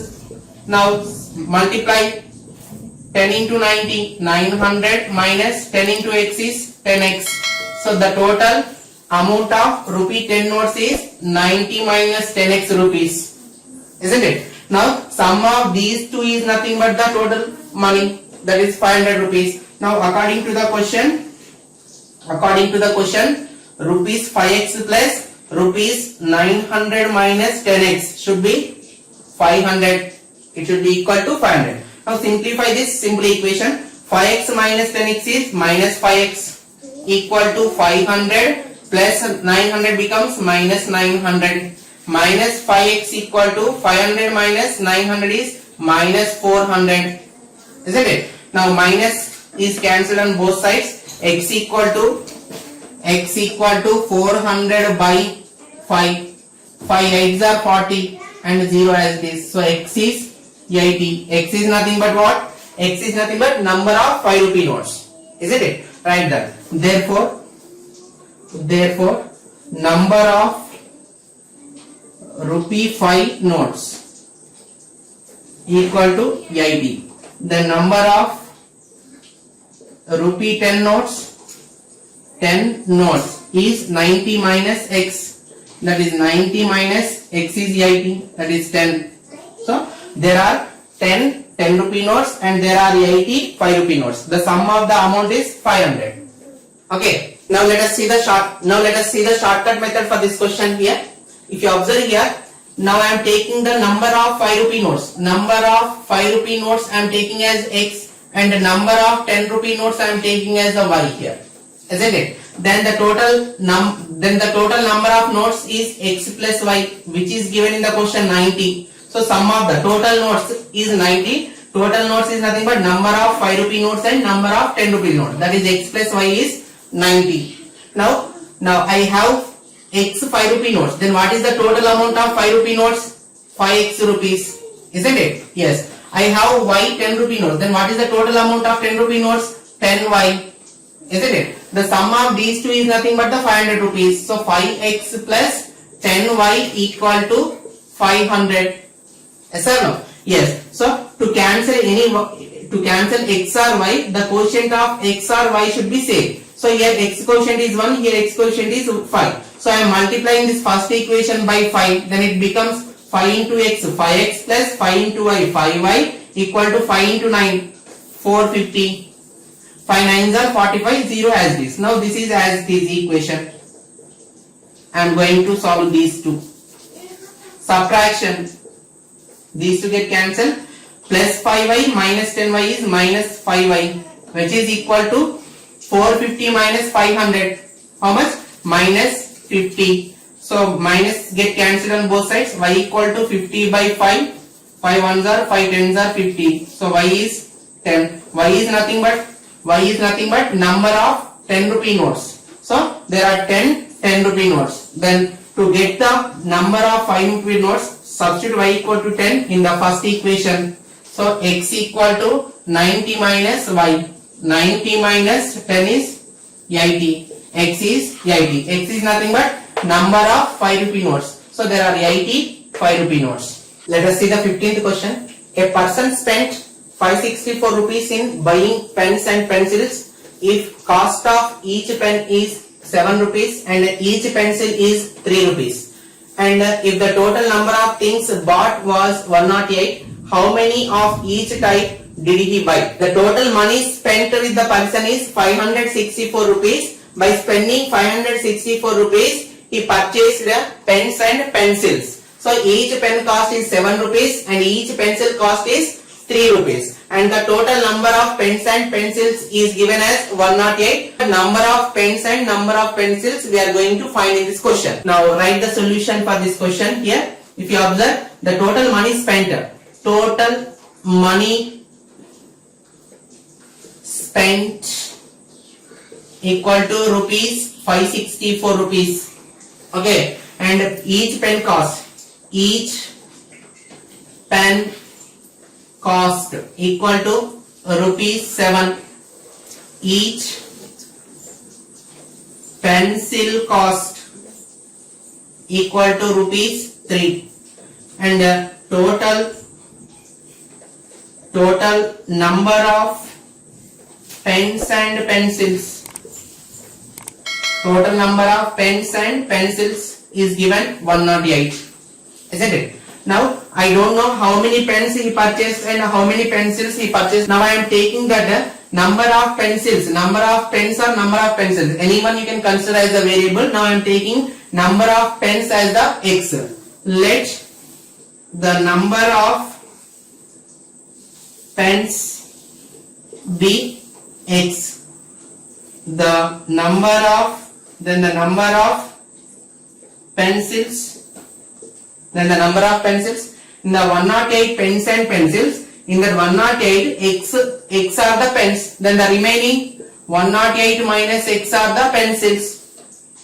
Now multiply 10 into 90, 900 minus 10 into x is 10x. So the total amount of rupee 10 notes is 90 minus 10x rupees, isn't it? Now sum of these two is nothing but the total money, that is 500 rupees. Now according to the question, rupees 5x plus rupees 900 minus 10x should be 500. It should be equal to 500. Now simplify this simple equation. 5x minus 10x is minus 5x equal to 500 plus 900 becomes minus 900. Minus 5x equal to 500 minus 900 is minus 400. Isn't it? Now minus is cancelled on both sides. X equal to 400 by 5. 5 eggs are 40 and 0 as it is. So x is 80. X is nothing but what? X is nothing but number of 5 rupee notes. Isn't it? Write that. Therefore number of rupee 5 notes equal to 80. The number of rupee 10 notes is 90 minus x, that is 90 minus x is 80, that is 10. So there are 10 rupee notes and there are 80 5 rupee notes. The sum of the amount is 500. Okay, now let us see the shortcut method for this question here. If you observe here, now I am taking the number of 5 rupee notes. Number of 5 rupee notes I am taking as x, and the number of 10 rupee notes I am taking as a y here, isn't it? Then the total number of notes is x plus y, which is given in the question 90. So sum of the total notes is 90. Total notes is nothing but number of 5 rupee notes and number of 10 rupee notes, that is x plus y is 90. Now I have x 5 rupee notes. Then what is the total amount of 5 rupee notes? 5x rupees, isn't it? Yes. I have y 10 rupee notes. Then what is the total amount of 10 rupee notes? 10y, isn't it? The sum of these two is nothing but the 500 rupees. So 5x plus 10y equal to 500. Yes or no? Yes. So to cancel x or y, the quotient of x or y should be same. So here x quotient is 1, here x quotient is 5. So I am multiplying this first equation by 5, then it becomes 5 into x, 5x plus 5 into y, 5y equal to 5 into 9, 450. 5 9s are 45, 0 as this. Now this is as this equation. I am going to solve these two. Subtraction. These two get cancelled. Plus 5y minus 10y is minus 5y, which is equal to 450 minus 500. How much? Minus 50. So minus get cancelled on both sides. Y equal to 50 by 5. 5 1s are 5 10s are 50. So y is 10. Y is nothing but number of 10 rupee notes. So there are 10 rupee notes. Then to get the number of 5 rupee notes, substitute y equal to 10 in the first equation. So x equal to 90 minus y. 90 minus 10 is 80. X is 80. X is nothing but number of 5 rupee notes. So there are 80 5 rupee notes. Let us see the 15th question. A person spent 564 rupees in buying pens and pencils. If cost of each pen is 7 rupees and each pencil is 3 rupees. And if the total number of things bought was 108, how many of each type did he buy? The total money spent with the person is 564 rupees. By spending 564 rupees, he purchased pens and pencils. So each pen cost is 7 rupees and each pencil cost is 3 rupees. And the total number of pens and pencils is given as 108. The number of pens and number of pencils we are going to find in this question. Now write the solution for this question here. If you observe, the total money spent. Total money spent equal to rupees 564 rupees. Okay, and each pen cost. Each pen cost equal to rupees 7. Each pencil cost equal to rupees 3, and total number of pens and pencils, total number of pens and pencils is given 108, isn't it? Now I don't know how many pens he purchased and how many pencils he purchased. Now I am taking that number of pencils, number of pens or number of pencils, anyone you can consider as a variable. Now I am taking number of pens as the x. Let the number of pens be x. The number of pencils, then the number of pencils. In the 108 pens and pencils, in that 108 x are the pens, then the remaining 108 minus x are the pencils,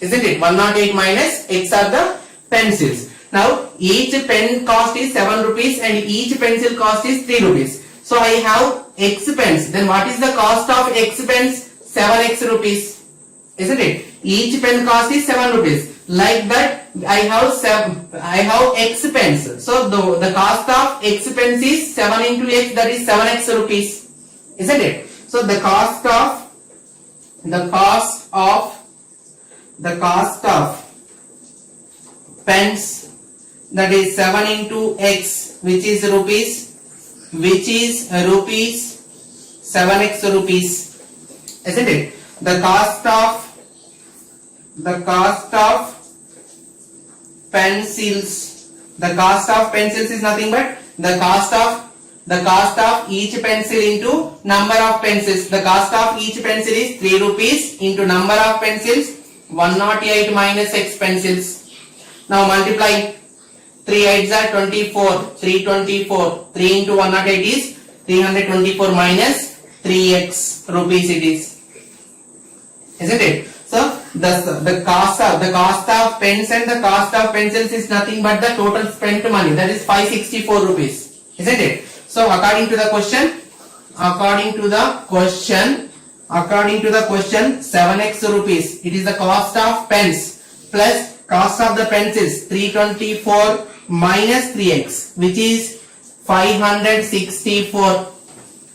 isn't it? 108 minus x are the pencils. Now each pen cost is 7 rupees and each pencil cost is 3 rupees. So I have x pens, then what is the cost of x pens? 7x rupees, isn't it? Each pen cost is 7 rupees. Like that I have x pens. So the cost of x pens is 7 into x, that is 7x rupees, isn't it? So the cost of pens, that is 7 into x, which is rupees 7x rupees, isn't it? The cost of pencils, the cost of pencils is nothing but the cost of each pencil into number of pencils. The cost of each pencil is 3 rupees into number of pencils, 108 minus x pencils. Now multiply 3 8s are 24, 324, 3 into 108 is 324 minus 3x rupees it is, isn't it? So the cost of pens and the cost of pencils is nothing but the total spent money, that is 564 rupees, isn't it? So according to the question 7x rupees, it is the cost of pens plus cost of the pencils 324 minus 3x, which is 564,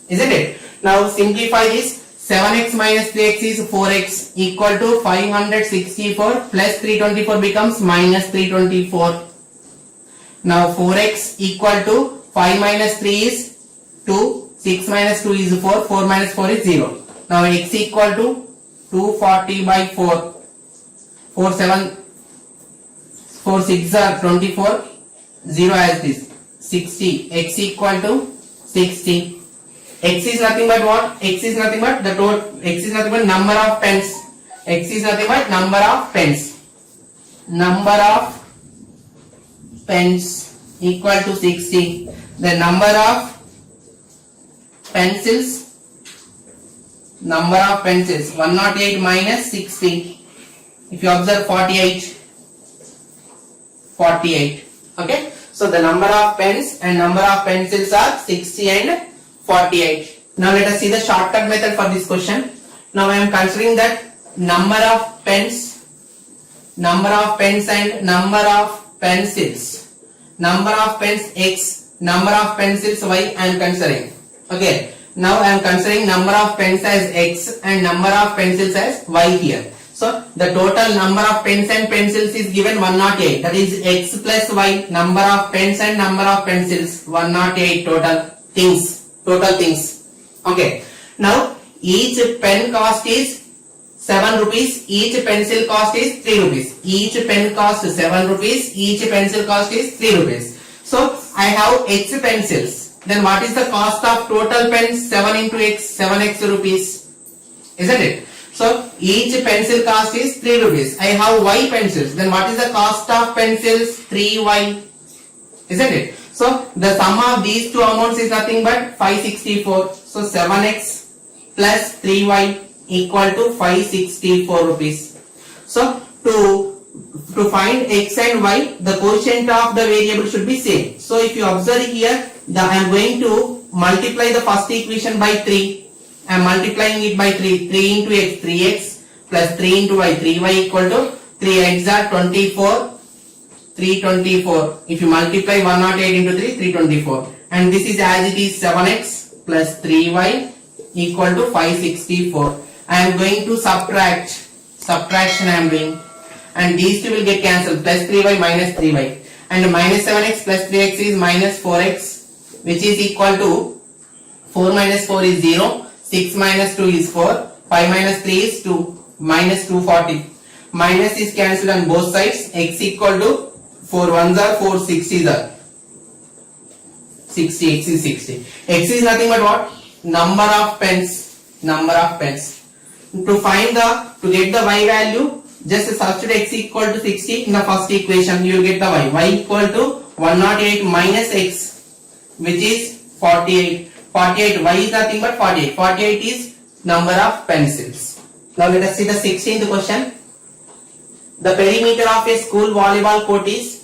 isn't it? Now simplify this. 7x minus 3x is 4x equal to 564 plus 324 becomes minus 324. Now 4x equal to 5 minus 3 is 2, 6 minus 2 is 4, 4 minus 4 is 0. Now x equal to 240 by 4, 4 6 are 24, 0 as this, 60, x equal to 60. X is nothing but what? X is nothing but number of pens. X is nothing but number of pens. Number of pens equal to 60. The number of pencils, 108 minus 60. If you observe 48. Okay. So the number of pens and number of pencils are 60 and 48. Now let us see the shortcut method for this question. Now I am considering that number of pens and number of pencils. Number of pens x, number of pencils y I am considering. Okay. Now I am considering number of pens as x and number of pencils as y here. So the total number of pens and pencils is given 108. That is x plus y, number of pens and number of pencils, 108 total things. Okay. Now each pen cost is 7 rupees, each pencil cost is 3 rupees. Each pen cost is 7 rupees, each pencil cost is 3 rupees. So I have x pencils. Then what is the cost of total pens? 7 into x, 7x rupees, isn't it? So each pencil cost is 3 rupees. I have y pencils. Then what is the cost of pencils? 3y, isn't it? So the sum of these two amounts is nothing but 564. So 7x plus 3y equal to 564 rupees. So to find x and y, the quotient of the variable should be same. So if you observe here, I am going to multiply the first equation by 3. I am multiplying it by 3. 3 into x, 3x plus 3 into y, 3y equal to 3 x are 24 324. If you multiply 108 into 3, 324. And this is as it is 7x plus 3y equal to 564. I am going to subtraction I am doing, and these two will get cancelled, plus 3y minus 3y, and minus 7x plus 3x is minus 4x, which is equal to 4 minus 4 is 0, 6 minus 2 is 4, 5 minus 3 is 2, minus 240. Minus is cancelled on both sides, x equal to 4 ones are 4, 60s are 60, x is 60. X is nothing but what? Number of pence. To get the y value, just substitute x equal to 60 in the first equation, you will get the y. Y equal to 108 minus x, which is 48. 48, y is nothing but 48. 48 is number of pencils. Now let us see the 16th question. The perimeter of a school volleyball court is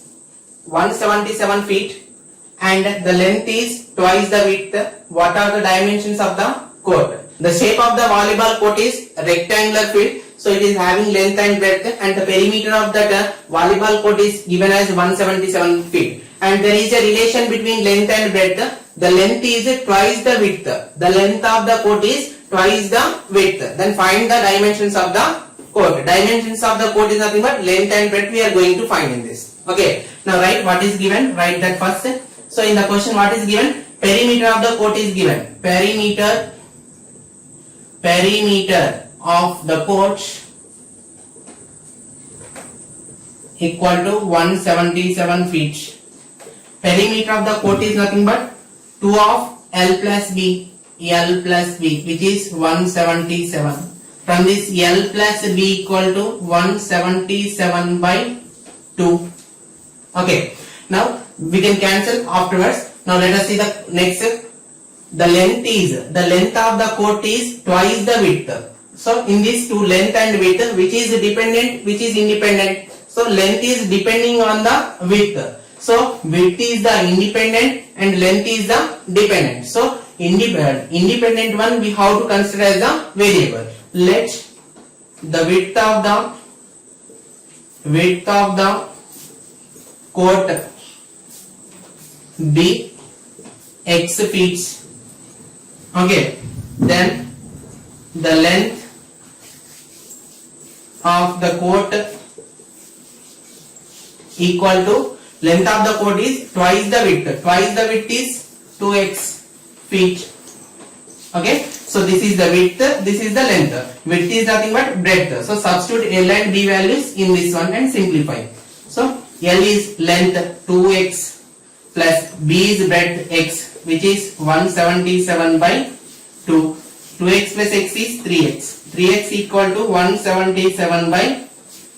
177 feet and the length is twice the width. What are the dimensions of the court? The shape of the volleyball court is rectangular field, so it is having length and breadth, and the perimeter of that volleyball court is given as 177 feet. And there is a relation between length and breadth. The length is twice the width. The length of the court is twice the width. Then find the dimensions of the court. Dimensions of the court is nothing but length and breadth we are going to find in this. Okay. Now write what is given. Write that first. So in the question what is given? Perimeter of the court is given. Perimeter of the court equal to 177 feet. Perimeter of the court is nothing but 2 of L plus B, which is 177. From this L plus B equal to 177 by 2. Okay. Now we can cancel afterwards. Now let us see the next. The length of the court is twice the width. So in these two, length and width, which is dependent, which is independent. So length is depending on the width. So width is the independent and length is the dependent. So independent one we have to consider as the variable. Let the width of the court be x feet. Okay, then the length of the court equal to length of the court is twice the width. Twice the width is 2x feet. Okay, so this is the width, this is the length. Width is nothing but breadth. So substitute L and B values in this one and simplify. So L is length 2x plus B is breadth x, which is 177 by 2. 2x plus x is 3x. 3x equal to 177 by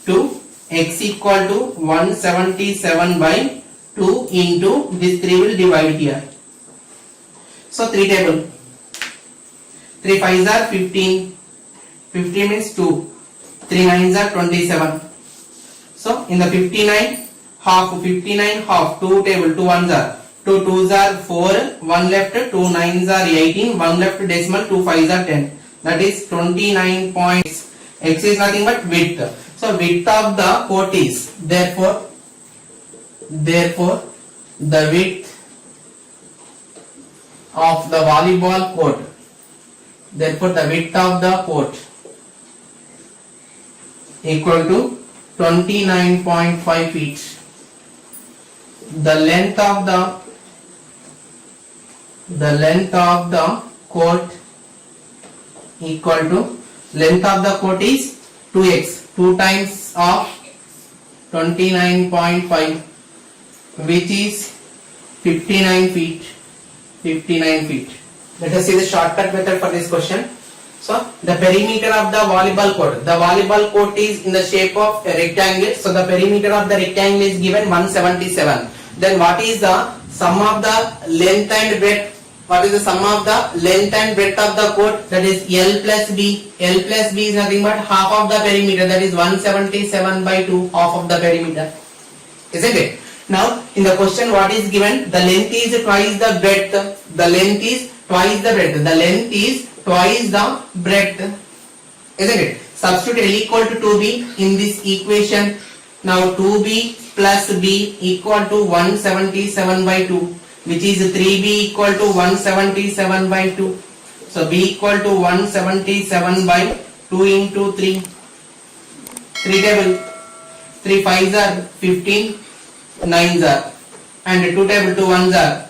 2. X equal to 177 by 2 into this 3 will divide here. So 3 table. 3 5s are 15. 15 means 2. 3 9s are 27. So in the 59 half, 2 table, 2 1s are 2 2s are 4, 1 left, 2 9s are 18, 1 left decimal, 2 5s are 10. That is 29 points. X is nothing but width. So width of the court is therefore the width of the volleyball court. Therefore the width of the court equal to 29.5 feet. The length of the court equal to length of the court is 2x, 2 times of 29.5, which is 59 feet. Let us see the shortcut method for this question. So the perimeter of the volleyball court. The volleyball court is in the shape of a rectangle. So the perimeter of the rectangle is given 177. Then what is the sum of the length and breadth? What is the sum of the length and breadth of the court? That is L plus B. L plus B is nothing but half of the perimeter. That is 177 by 2, half of the perimeter. Isn't it? Now in the question what is given? The length is twice the breadth. The length is twice the breadth. The length is twice the breadth. Isn't it? Substitute L equal to 2B in this equation Now 2b plus b equal to 177 by 2, which is 3b equal to 177 by 2. So b equal to 177 by 2 into 3. 3 table. 3 5s are 15, 9s are, and 2 table 2 1s are,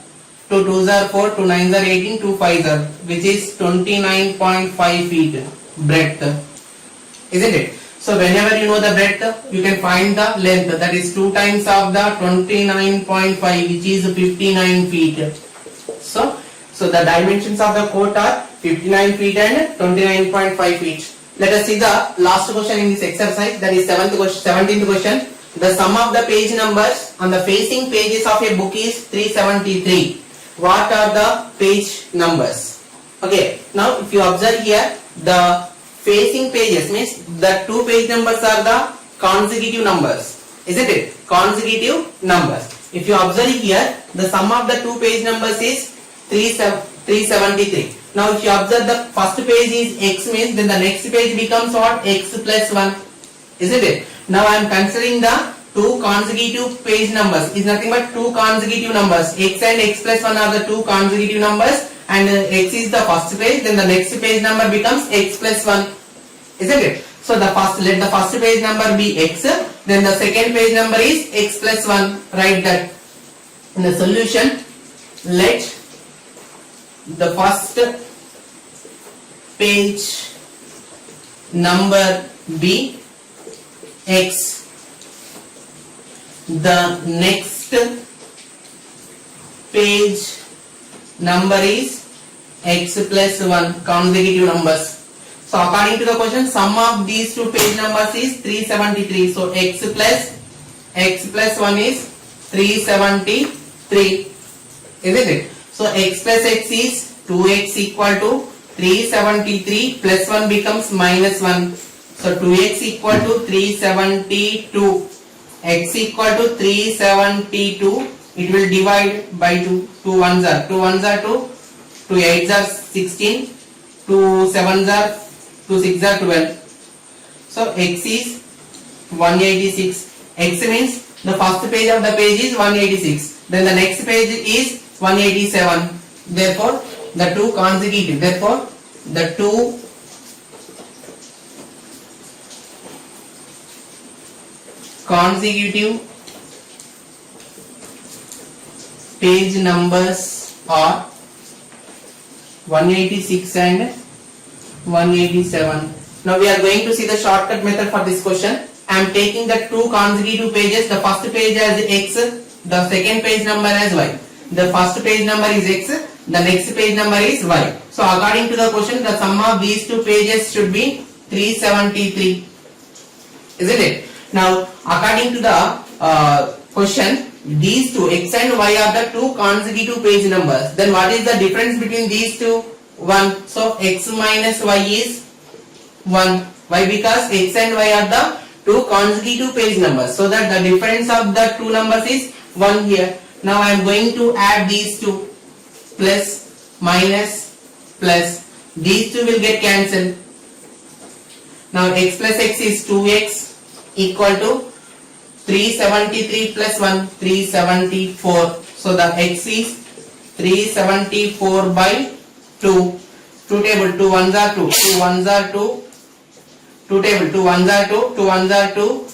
2 2s are 4, 2 9s are 18, 2 5s are, which is 29.5 feet breadth, isn't it? So whenever you know the breadth, you can find the length, that is 2 times of the 29.5, which is 59 feet. So the dimensions of the court are 59 feet and 29.5 feet. Let us see the last question in this exercise, that is 17th question. The sum of the page numbers on the facing pages of a book is 373. What are the page numbers? Okay, now if you observe here, the facing pages means the two page numbers are the consecutive numbers, isn't it? Consecutive numbers. If you observe here, the sum of the two page numbers is 373. Now if you observe the first page is x, means then the next page becomes what? X plus 1, isn't it? Now I am considering the two consecutive page numbers, is nothing but two consecutive numbers. X and x plus 1 are the two consecutive numbers, and x is the first page, then the next page number becomes x plus 1, isn't it? So let the first page number be x, then the second page number is x plus 1. Write that. In the solution, let the first page number be x, the next page number is x plus 1, consecutive numbers. So according to the question, sum of these two page numbers is 373. So x plus 1 is 373, isn't it? So x plus x is 2x equal to 373 plus 1 becomes minus 1. So 2x equal to 372. X equal to 372. It will divide by 2. 2 1s are 2 1s are 2. 2 8s are 16. 2 7s are 2 6s are 12. So x is 186. X means the first page of the page is 186. Then the next page is 187. Therefore, the two consecutive. Therefore, the two consecutive page numbers are 186 and 187. Now we are going to see the shortcut method for this question. I am taking the two consecutive pages. The first page as x, the second page number as y. The first page number is x, the next page number is y. So according to the question, the sum of these two pages should be 373, isn't it? Now according to the question, these two x and y are the two consecutive page numbers. Then what is the difference between these two? 1. So x minus y is 1. Why? Because x and y are the two consecutive page numbers. So that the difference of the two numbers is 1 here. Now I am going to add these two. Plus, minus, plus. These two will get cancelled. Now x plus x is 2x equal to 373 plus 1, 374. So the x is 374 by 2. 2 table, 2 1s are 2, 2 1s are 2. 2 table, 2 1s are 2, 2 1s are 2.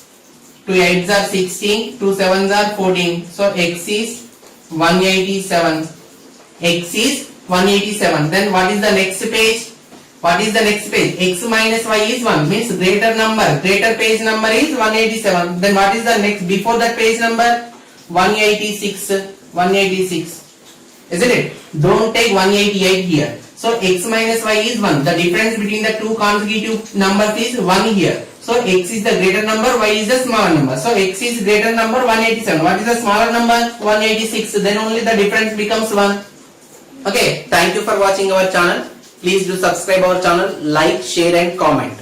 2 8s are 16, 2 7s are 14. So x is 187. X is 187. Then what is the next page? What is the next page? X minus y is 1, means greater number. Greater page number is 187. Then what is the next before that page number? 186. 186. Isn't it? Don't take 188 here. So x minus y is 1. The difference between the two consecutive numbers is 1 here. So x is the greater number, y is the smaller number. So x is greater number 187. What is the smaller number? 186. Then only the difference becomes 1. Okay. Thank you for watching our channel. Please do subscribe our channel, like, share and comment.